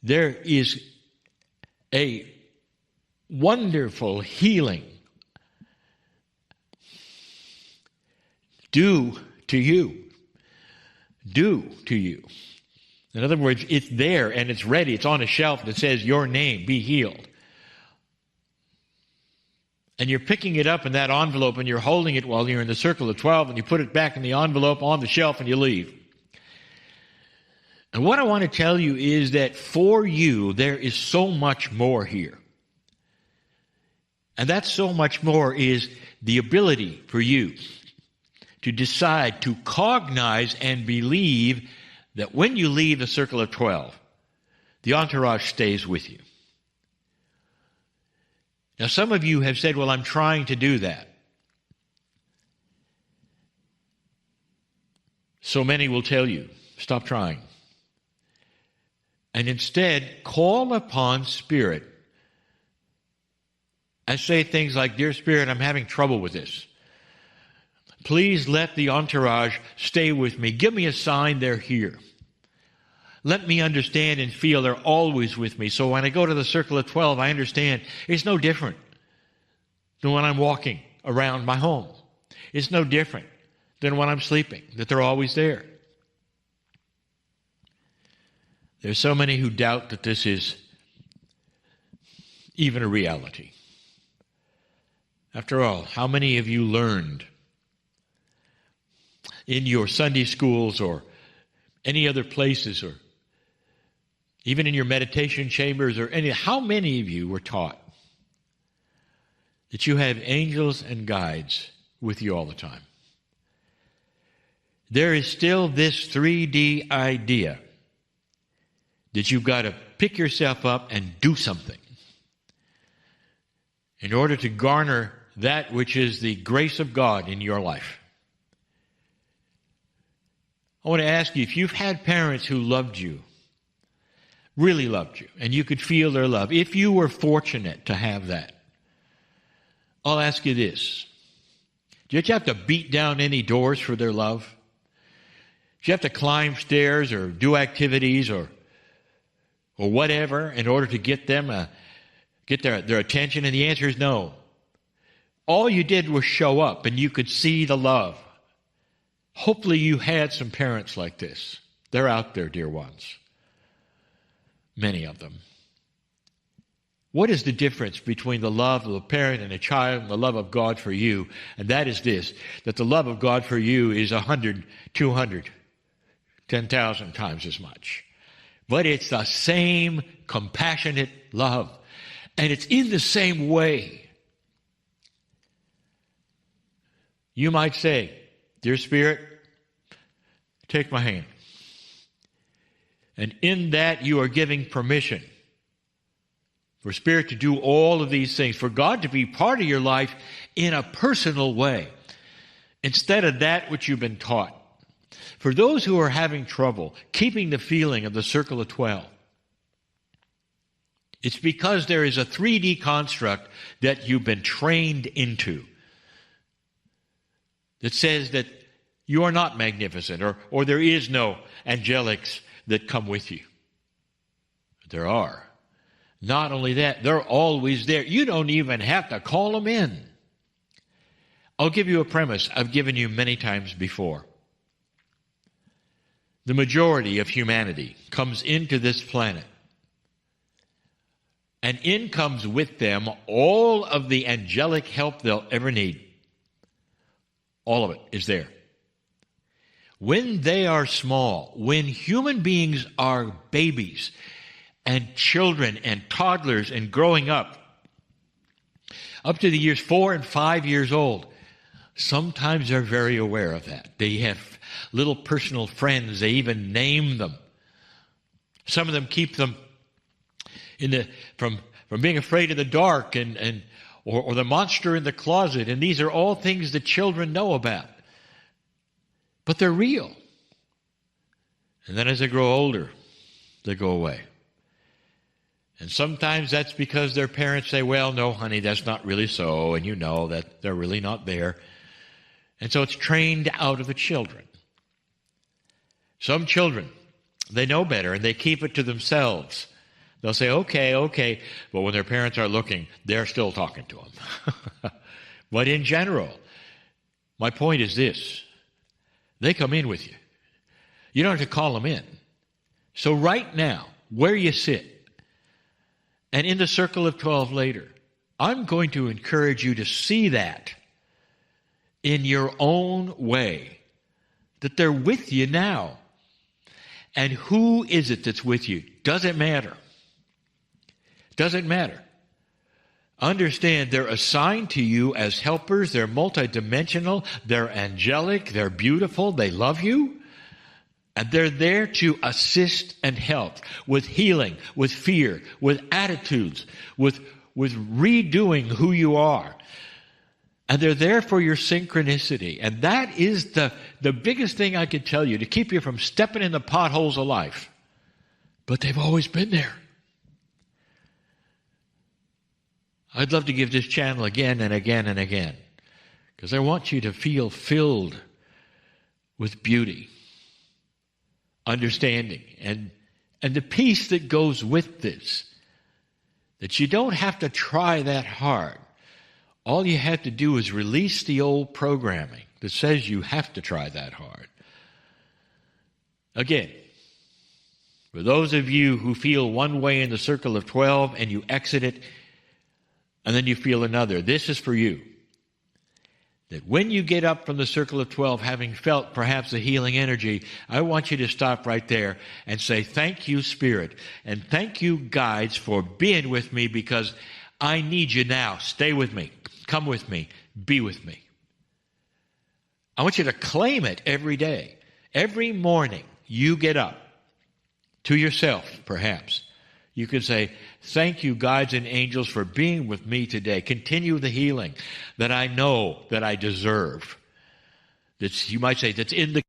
is a wonderful healing due to you. Due to you. In other words, it's there and it's ready. It's on a shelf that says, your name, be healed. And you're picking it up in that envelope and you're holding it while you're in the circle of 12, and you put it back in the envelope on the shelf and you leave. And what I want to tell you is that for you, there is so much more here. And that so much more is the ability for you to decide to cognize and believe that when you leave the circle of 12, the entourage stays with you. Now, some of you have said, well, I'm trying to do that. So many will tell you, stop trying. And instead, call upon Spirit and say things like, dear Spirit, I'm having trouble with this. Please let the entourage stay with me. Give me a sign they're here. Let me understand and feel they're always with me. So when I go to the circle of 12, I understand it's no different than when I'm walking around my home. It's no different than when I'm sleeping, that they're always there. There's so many who doubt that this is even a reality. After all, how many of you learned in your Sunday schools or any other places, or even in your meditation chambers, or how many of you were taught that you have angels and guides with you all the time? There is still this 3D idea that you've got to pick yourself up and do something in order to garner that which is the grace of God in your life. I want to ask you, if you've had parents who loved you, really loved you, and you could feel their love, if you were fortunate to have that, I'll ask you this. Did you have to beat down any doors for their love? Did you have to climb stairs or do activities or whatever in order to get them, get their attention? And the answer is no. All you did was show up and you could see the love. Hopefully you had some parents like this. They're out there, dear ones. Many of them. What is the difference between the love of a parent and a child and the love of God for you? And that is this, that the love of God for you is 100, 200, 10,000 times as much. But it's the same compassionate love. And it's in the same way. You might say, dear Spirit, take my hand. And in that you are giving permission for Spirit to do all of these things, for God to be part of your life in a personal way, instead of that which you've been taught. For those who are having trouble keeping the feeling of the circle of 12, it's because there is a 3D construct that you've been trained into that says that you are not magnificent, or there is no angelics that come with you. There are. Not only that, they're always there. You don't even have to call them in. I'll give you a premise I've given you many times before. The majority of humanity comes into this planet, and in comes with them all of the angelic help they'll ever need. All of it is there. When they are small, when human beings are babies and children and toddlers and growing up to the years 4 and 5 years old, sometimes they're very aware of that. They have little personal friends. They even name them. Some of them keep them from being afraid of the dark or the monster in the closet. And these are all things that children know about. But they're real. And then as they grow older, they go away. And sometimes that's because their parents say, well, no, honey, that's not really so. And you know that they're really not there. And so it's trained out of the children. Some children, they know better and they keep it to themselves. They'll say, okay. But when their parents are looking, they're still talking to them. But in general, my point is this. They come in with you. You don't have to call them in. So right now, where you sit, and in the circle of 12 later, I'm going to encourage you to see that in your own way, that they're with you now. And who is it that's with you? Doesn't matter. Doesn't matter. Understand they're assigned to you as helpers. They're multidimensional. They're angelic. They're beautiful. They love you. And they're there to assist and help with healing, with fear, with attitudes, with redoing who you are. And they're there for your synchronicity. And that is the biggest thing I could tell you to keep you from stepping in the potholes of life. But they've always been there. I'd love to give this channel again and again and again, because I want you to feel filled with beauty, understanding, and the peace that goes with this, that you don't have to try that hard. All you have to do is release the old programming that says you have to try that hard. Again, for those of you who feel one way in the circle of 12 and you exit it, and then you feel another, this is for you. That when you get up from the circle of 12, having felt perhaps a healing energy, I want you to stop right there and say, thank you, Spirit, and thank you, guides, for being with me, because I need you now. Stay with me. Come with me. Be with me. I want you to claim it every day. Every morning you get up, to yourself perhaps, you can say, thank you, guides and angels, for being with me today. Continue the healing that I know that I deserve. That's, you might say, that's in the...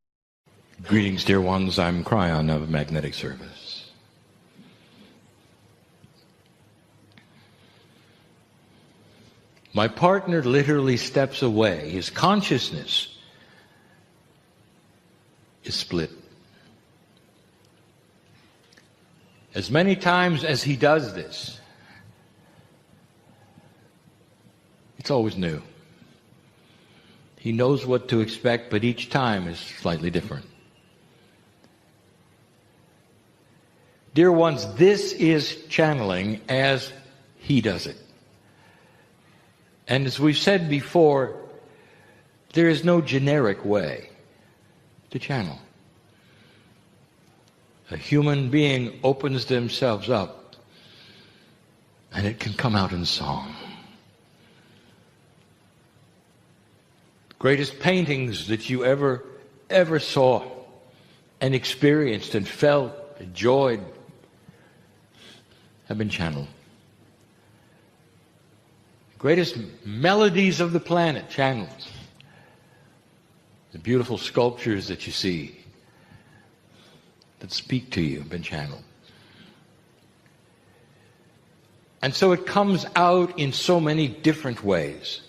Greetings, dear ones. I'm Kryon of Magnetic Service. My partner literally steps away. His consciousness is split. As many times as he does this, it's always new. He knows what to expect, but each time is slightly different. Dear ones, this is channeling as he does it. And as we've said before, there is no generic way to channel. A human being opens themselves up, and it can come out in song. Greatest paintings that you ever saw and experienced and felt, enjoyed, have been channeled. Greatest melodies of the planet, channeled. The beautiful sculptures that you see, that speak to you, have been channeled. And so it comes out in so many different ways.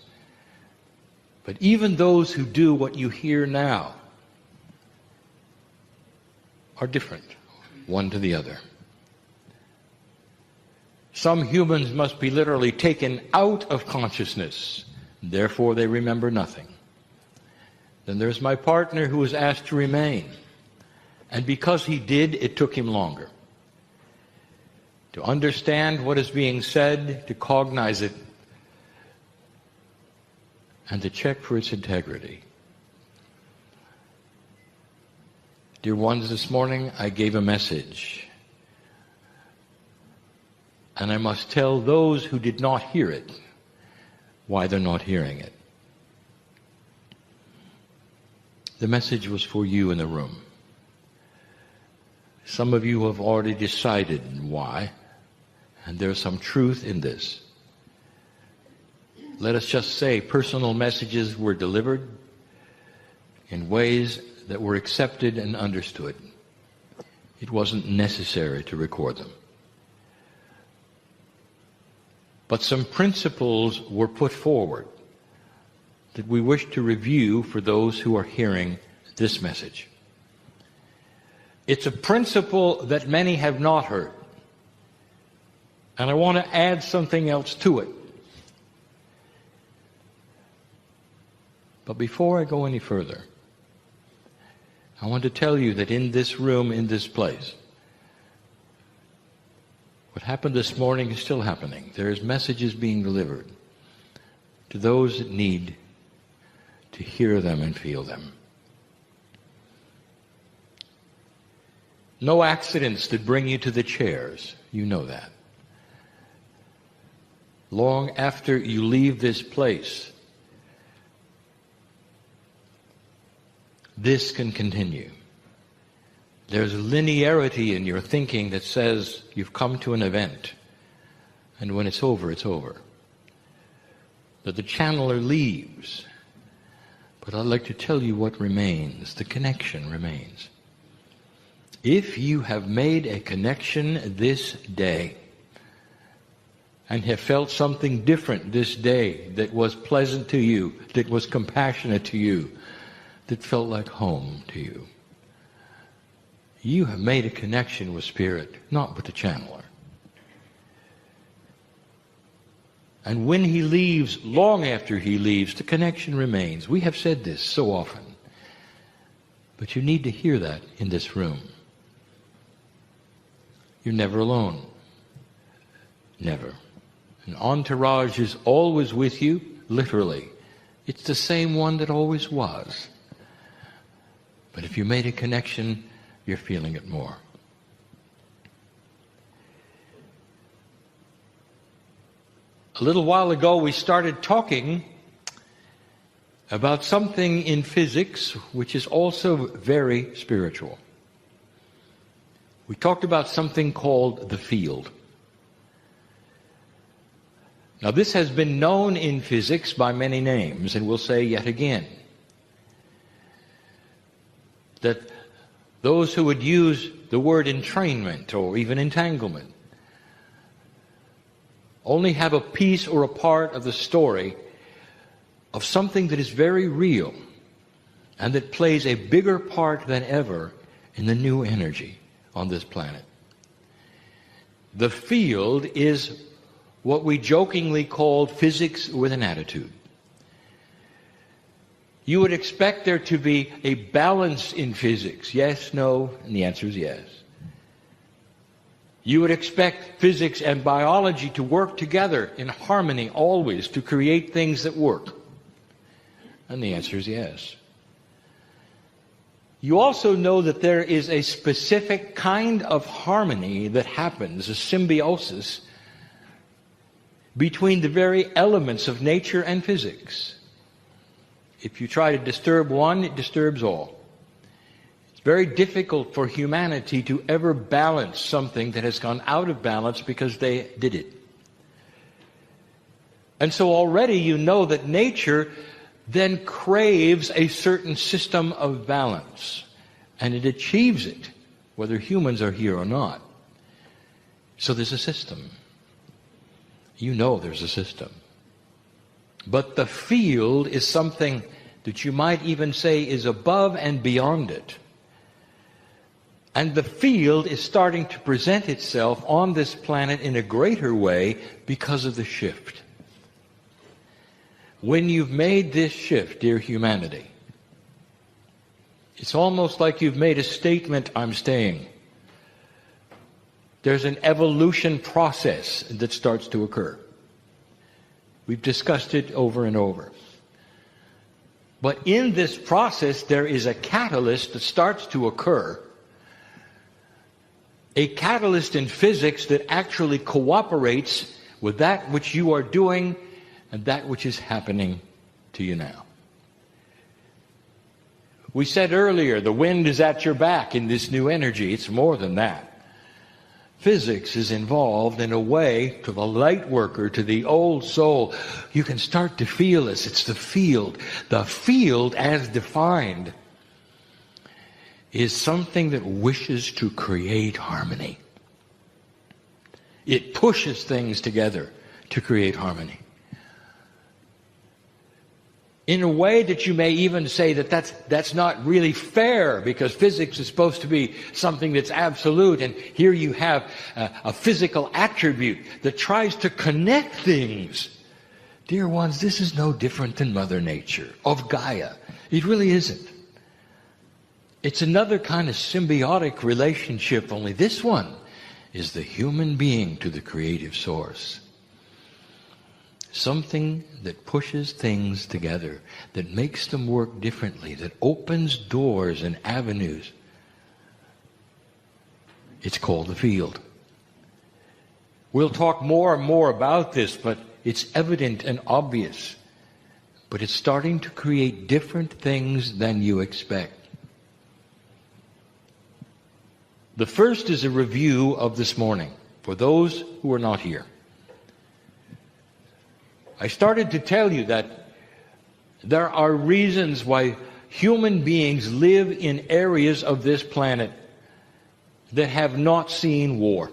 But even those who do what you hear now are different, one to the other. Some humans must be literally taken out of consciousness, therefore they remember nothing. Then there's my partner who was asked to remain. And because he did, it took him longer to understand what is being said, to cognize it, and to check for its integrity. Dear ones, this morning I gave a message, and I must tell those who did not hear it why they're not hearing it. The message was for you in the room. Some of you have already decided why, and there's some truth in this. Let us just say personal messages were delivered in ways that were accepted and understood. It wasn't necessary to record them. But some principles were put forward that we wish to review for those who are hearing this message. It's a principle that many have not heard. And I want to add something else to it. But before I go any further, I want to tell you that in this room, in this place, what happened this morning is still happening. There's messages being delivered to those that need to hear them and feel them. No accidents that bring you to the chairs. You know that. Long after you leave this place, this can continue. There's linearity in your thinking that says you've come to an event, and when it's over, it's over. That the channeler leaves. But I'd like to tell you what remains. The connection remains. If you have made a connection this day and have felt something different this day that was pleasant to you, that was compassionate to you, that felt like home to you, you have made a connection with Spirit, not with the channeler. And when he leaves, long after he leaves, the connection remains. We have said this so often. But you need to hear that in this room. You're never alone. Never. An entourage is always with you, literally. It's the same one that always was. But if you made a connection, you're feeling it more. A little while ago, we started talking about something in physics which is also very spiritual. We talked about something called the field. Now, this has been known in physics by many names, and we'll say yet again that those who would use the word entrainment or even entanglement only have a piece or a part of the story of something that is very real and that plays a bigger part than ever in the new energy on this planet. The field is what we jokingly called physics with an attitude. You would expect there to be a balance in physics. Yes, no, and the answer is yes. You would expect physics and biology to work together in harmony always to create things that work. And the answer is yes. You also know that there is a specific kind of harmony that happens, a symbiosis, between the very elements of nature and physics. If you try to disturb one, it disturbs all. It's very difficult for humanity to ever balance something that has gone out of balance because they did it. And so already you know that nature then craves a certain system of balance. And it achieves it, whether humans are here or not. So there's a system. You know there's a system. But the field is something that you might even say is above and beyond it. And the field is starting to present itself on this planet in a greater way because of the shift. When you've made this shift, dear humanity, it's almost like you've made a statement, I'm staying. There's an evolution process that starts to occur. We've discussed it over and over. But in this process, there is a catalyst that starts to occur. A catalyst in physics that actually cooperates with that which you are doing and that which is happening to you now. We said earlier, the wind is at your back in this new energy. It's more than that. Physics is involved in a way to the light worker, to the old soul. You can start to feel this. It's the field. The field, as defined, is something that wishes to create harmony. It pushes things together to create harmony. In a way that you may even say that that's not really fair, because physics is supposed to be something that's absolute, and here you have a physical attribute that tries to connect things. Dear ones, this is no different than Mother Nature, of Gaia. It really isn't. It's another kind of symbiotic relationship, only this one is the human being to the creative source. Something that pushes things together, that makes them work differently, that opens doors and avenues. It's called the field. We'll talk more and more about this, but it's evident and obvious. But it's starting to create different things than you expect. The first is a review of this morning, for those who are not here. I started to tell you that there are reasons why human beings live in areas of this planet that have not seen war.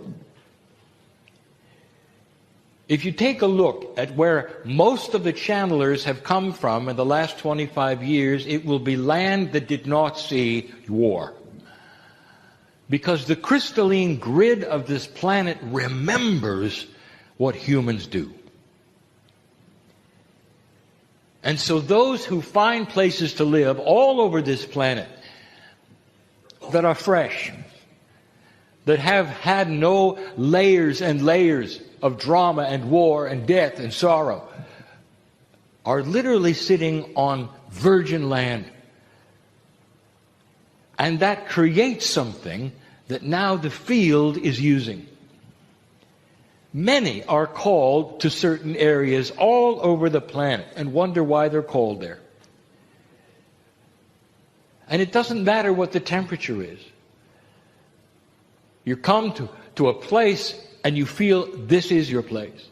If you take a look at where most of the channelers have come from in the last 25 years, it will be land that did not see war. Because the crystalline grid of this planet remembers what humans do. And so those who find places to live all over this planet that are fresh, that have had no layers and layers of drama and war and death and sorrow, are literally sitting on virgin land. And that creates something that now the field is using. Many are called to certain areas all over the planet and wonder why they're called there. And it doesn't matter what the temperature is. You come to a place and you feel this is your place.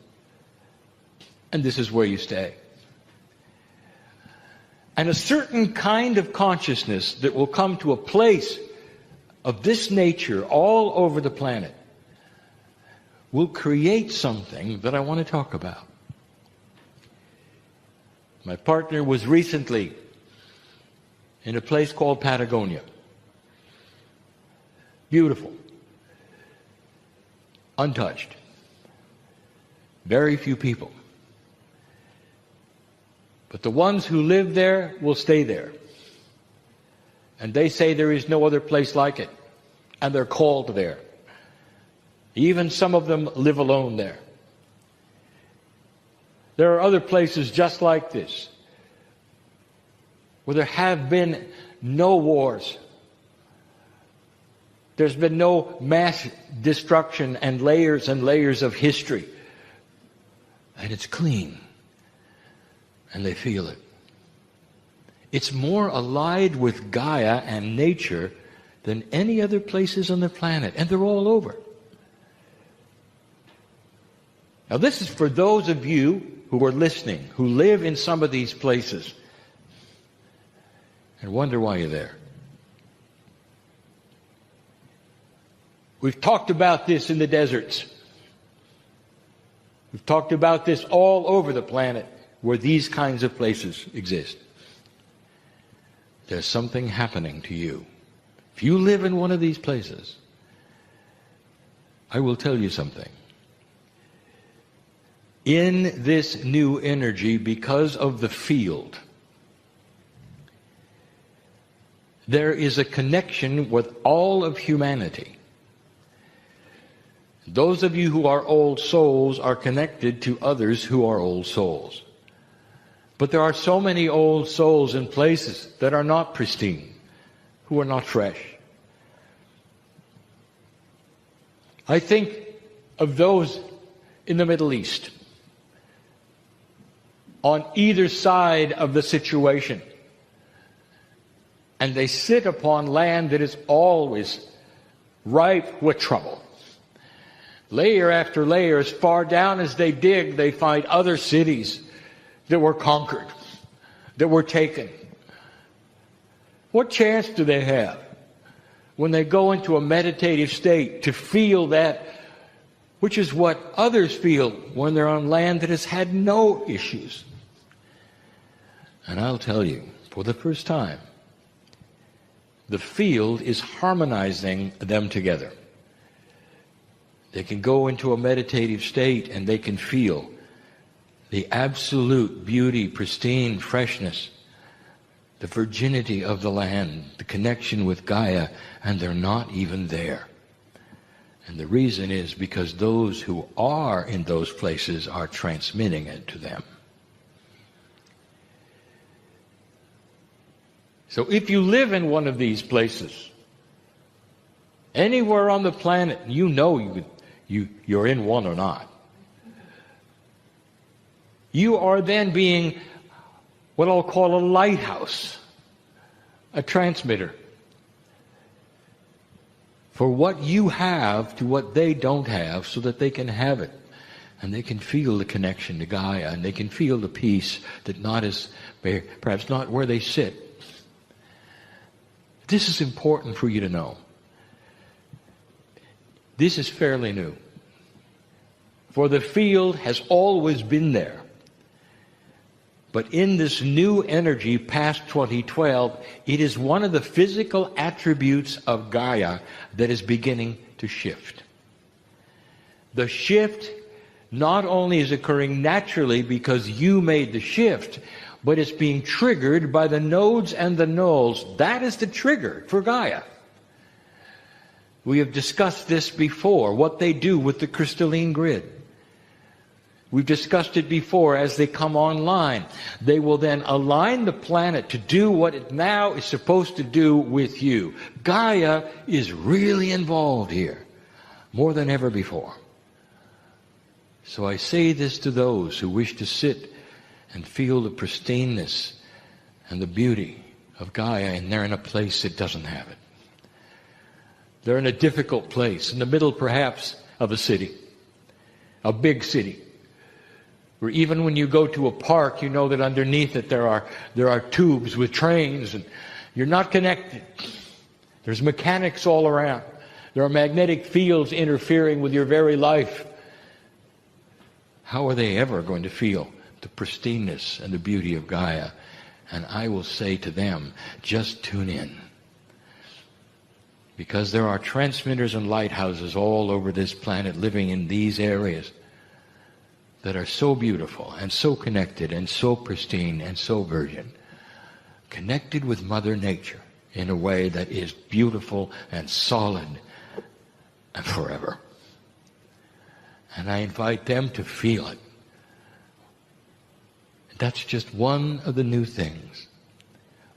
And this is where you stay. And a certain kind of consciousness that will come to a place of this nature all over the planet will create something that I want to talk about. My partner was recently in a place called Patagonia. Beautiful. Untouched. Very few people. But the ones who live there will stay there. And they say there is no other place like it. And they're called there. Even some of them live alone there. There are other places just like this, where there have been no wars. There's been no mass destruction and layers of history. And it's clean. And they feel it. It's more allied with Gaia and nature than any other places on the planet. And they're all over. Now this is for those of you who are listening, who live in some of these places and wonder why you're there. We've talked about this in the deserts. We've talked about this all over the planet where these kinds of places exist. There's something happening to you. If you live in one of these places, I will tell you something. In this new energy, because of the field, there is a connection with all of humanity. Those of you who are old souls are connected to others who are old souls. But there are so many old souls in places that are not pristine, who are not fresh. I think of those in the Middle East, on either side of the situation. and they sit upon land that is always ripe with trouble. Layer after layer, as far down as they dig, they find other cities that were conquered, that were taken. What chance do they have when they go into a meditative state to feel that, which is what others feel when they're on land that has had no issues? And I'll tell you, for the first time, the field is harmonizing them together. They can go into a meditative state and they can feel the absolute beauty, pristine freshness, the virginity of the land, the connection with Gaia, and they're not even there. And the reason is because those who are in those places are transmitting it to them. So if you live in one of these places, anywhere on the planet, you know you're in one or not. You are then being what I'll call a lighthouse, a transmitter for what you have to what they don't have, so that they can have it. And they can feel the connection to Gaia, and they can feel the peace that perhaps not where they sit. This is important for you to know. This is fairly new. For the field has always been there. But in this new energy past 2012, it is one of the physical attributes of Gaia that is beginning to shift. The shift not only is occurring naturally because you made the shift, but it's being triggered by the nodes and the nulls. That is the trigger for Gaia. We have discussed this before, what they do with the crystalline grid. We've discussed it before. As they come online, they will then align the planet to do what it now is supposed to do with you. Gaia is really involved here, more than ever before. So I say this to those who wish to sit and feel the pristineness and the beauty of Gaia, and they're in a place that doesn't have it. They're in a difficult place, in the middle perhaps of a city, a big city, where even when you go to a park, you know that underneath it there are tubes with trains, and you're not connected. There's mechanics all around. There are magnetic fields interfering with your very life. How are they ever going to feel the pristineness and the beauty of Gaia? And I will say to them, just tune in. Because there are transmitters and lighthouses all over this planet living in these areas that are so beautiful and so connected and so pristine and so virgin, connected with Mother Nature in a way that is beautiful and solid and forever. And I invite them to feel it. That's just one of the new things.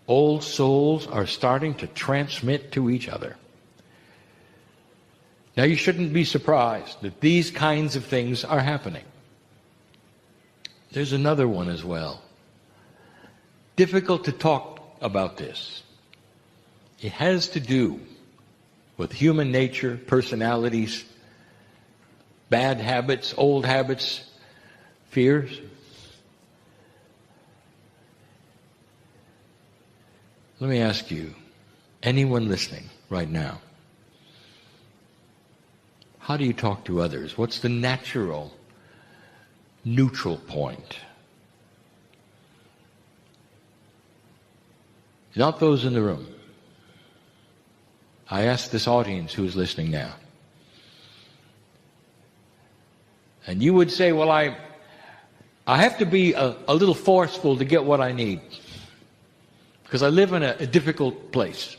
Old souls are starting to transmit to each other. Now, you shouldn't be surprised that these kinds of things are happening. There's another one as well. Difficult to talk about this. It has to do with human nature, personalities, bad habits, old habits, fears. Let me ask you, anyone listening right now, how do you talk to others? What's the natural, neutral point? Not those in the room. I ask this audience who is listening now. And you would say, well, I have to be a little forceful to get what I need, because I live in a difficult place.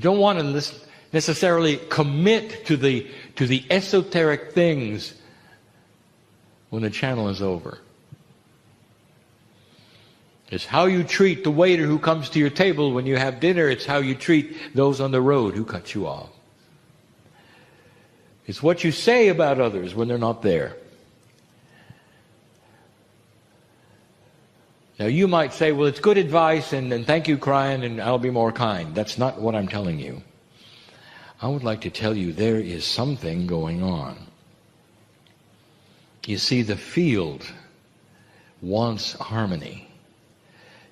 don't want to necessarily commit to the esoteric things when the channel is over. It's how you treat the waiter who comes to your table when you have dinner. It's how you treat those on the road who cut you off. It's what you say about others when they're not there. Now you might say, well, it's good advice, and thank you, Kryon, and I'll be more kind. That's not what I'm telling you. I would like to tell you there is something going on. You see, the field wants harmony.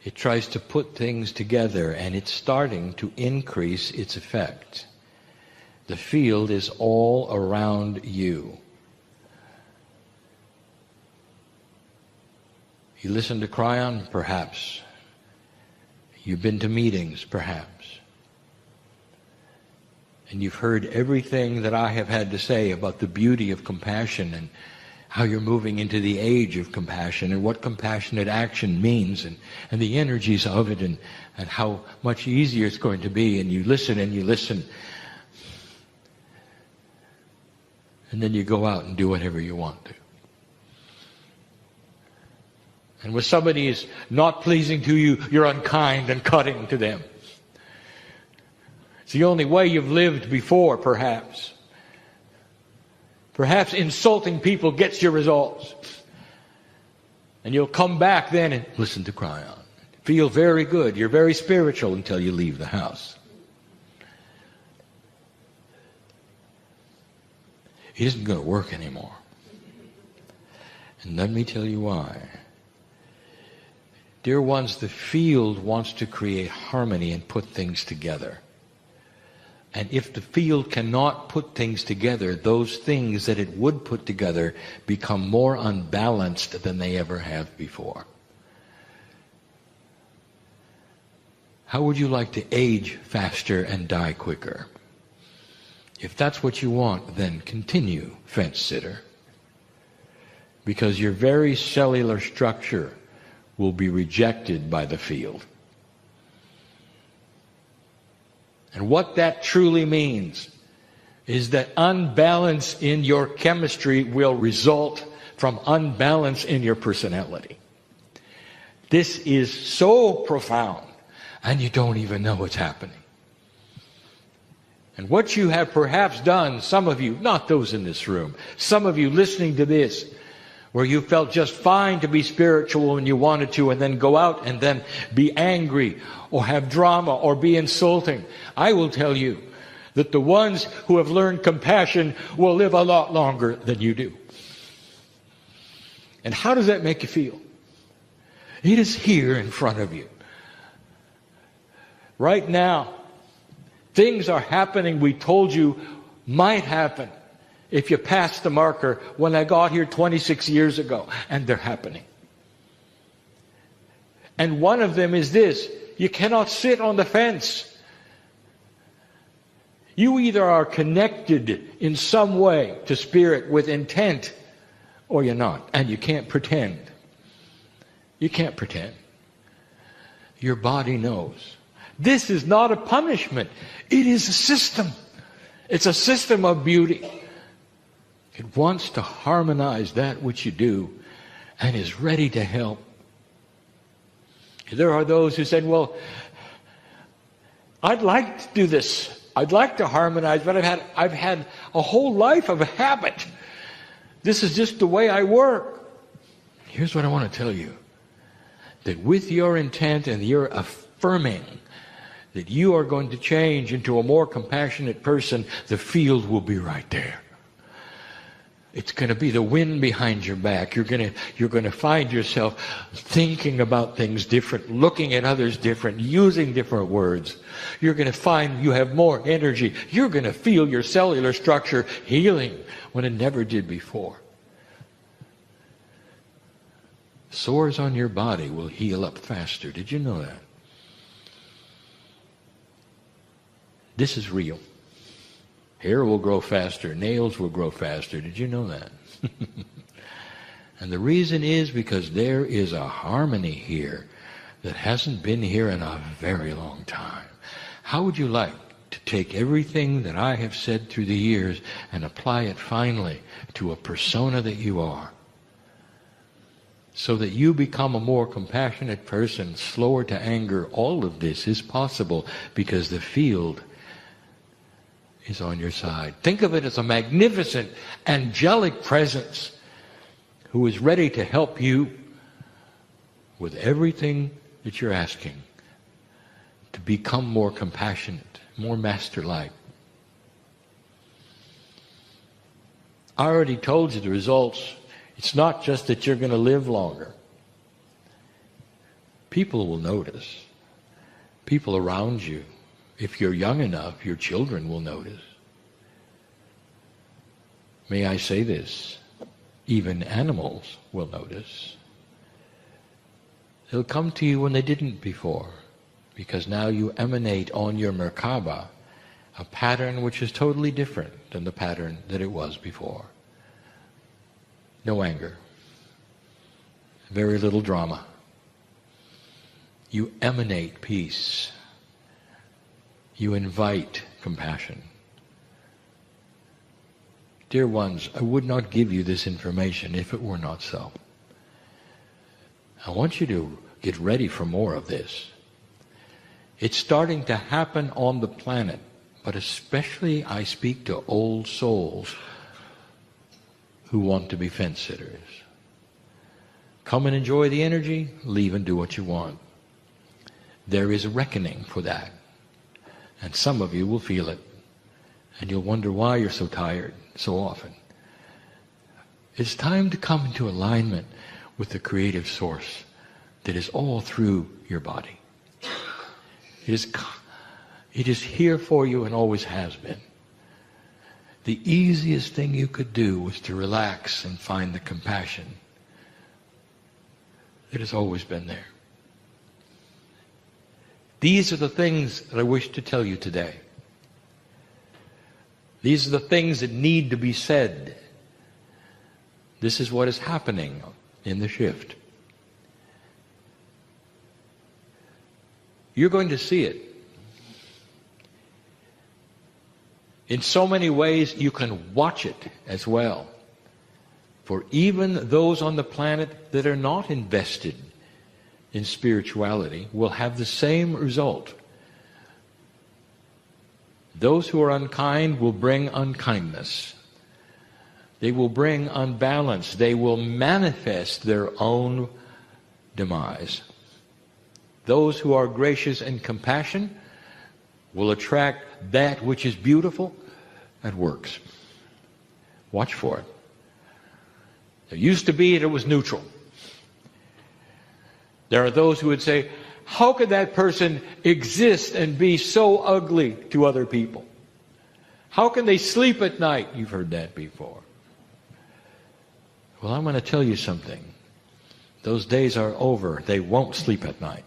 It tries to put things together, and it's starting to increase its effect. The field is all around you. You listen to Kryon, perhaps. You've been to meetings, perhaps. And you've heard everything that I have had to say about the beauty of compassion and how you're moving into the age of compassion and what compassionate action means and the energies of it and how much easier it's going to be. And you listen and you listen. And then you go out and do whatever you want to. And when somebody is not pleasing to you, you're unkind and cutting to them. It's the only way you've lived before, perhaps. Perhaps insulting people gets your results. And you'll come back then and listen to Kryon. Feel very good. You're very spiritual until you leave the house. It isn't going to work anymore. And let me tell you why. Dear ones, the field wants to create harmony and put things together. And if the field cannot put things together, those things that it would put together become more unbalanced than they ever have before. How would you like to age faster and die quicker? If that's what you want, then continue, fence sitter. Because your very cellular structure will be rejected by the field. And what that truly means is that unbalance in your chemistry will result from unbalance in your personality. This is so profound, and you don't even know what's happening. And what you have perhaps done, some of you, not those in this room, some of you listening to this, where you felt just fine to be spiritual when you wanted to and then go out and then be angry or have drama or be insulting. I will tell you that the ones who have learned compassion will live a lot longer than you do. And how does that make you feel? It is here in front of you. Right now, things are happening we told you might happen if you passed the marker when I got here 26 years ago, and they're happening. And one of them is this: you cannot sit on the fence. You either are connected in some way to spirit with intent, or you're not. And you can't pretend. You can't pretend. Your body knows. This is not a punishment. It is a system. It's a system of beauty. It wants to harmonize that which you do and is ready to help. There are those who said, well, I'd like to do this. I'd like to harmonize, but I've had a whole life of a habit. This is just the way I work. Here's what I want to tell you. That with your intent and your affirming that you are going to change into a more compassionate person, the field will be right there. It's going to be the wind behind your back. You're going to find yourself thinking about things different, looking at others different, using different words. You're going to find you have more energy. You're going to feel your cellular structure healing when it never did before. Sores on your body will heal up faster. Did you know that? This is real. Hair will grow faster. Nails will grow faster. Did you know that? And the reason is because there is a harmony here that hasn't been here in a very long time. How would you like to take everything that I have said through the years and apply it finally to a persona that you are, so that you become a more compassionate person, slower to anger. All of this is possible because the field is on your side. Think of it as a magnificent, angelic presence who is ready to help you with everything that you're asking to become more compassionate, more master-like. I already told you the results. It's not just that you're going to live longer. People will notice. People around you. If you're young enough, your children will notice. May I say this? Even animals will notice. They'll come to you when they didn't before, because now you emanate on your Merkaba a pattern which is totally different than the pattern that it was before. No anger. Very little drama. You emanate peace. You invite compassion. Dear ones, I would not give you this information if it were not so. I want you to get ready for more of this. It's starting to happen on the planet, but especially I speak to old souls who want to be fence sitters. Come and enjoy the energy, leave and do what you want. There is a reckoning for that. And some of you will feel it. And you'll wonder why you're so tired so often. It's time to come into alignment with the creative source that is all through your body. It is here for you and always has been. The easiest thing you could do was to relax and find the compassion that has always been there. These are the things that I wish to tell you today. These are the things that need to be said. This is what is happening in the shift. You're going to see it. In so many ways, you can watch it as well. For even those on the planet that are not invested in spirituality will have the same result. Those who are unkind will bring unkindness. They will bring unbalance. They will manifest their own demise. Those who are gracious and compassionate will attract that which is beautiful and works. Watch for it. There used to be it was neutral. There are those who would say, how could that person exist and be so ugly to other people? How can they sleep at night? You've heard that before. Well, I'm going to tell you something. Those days are over. They won't sleep at night.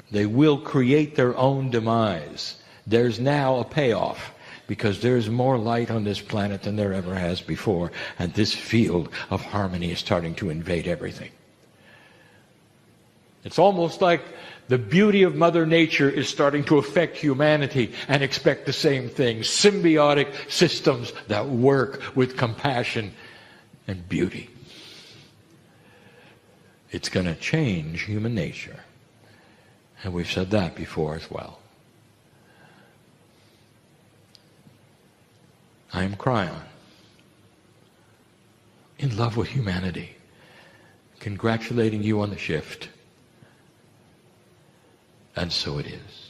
They will create their own demise. There's now a payoff because there's more light on this planet than there ever has before, and this field of harmony is starting to invade everything. It's almost like the beauty of Mother Nature is starting to affect humanity and expect the same thing. Symbiotic systems that work with compassion and beauty. It's going to change human nature. And we've said that before as well. I am Kryon, in love with humanity, congratulating you on the shift. And so it is.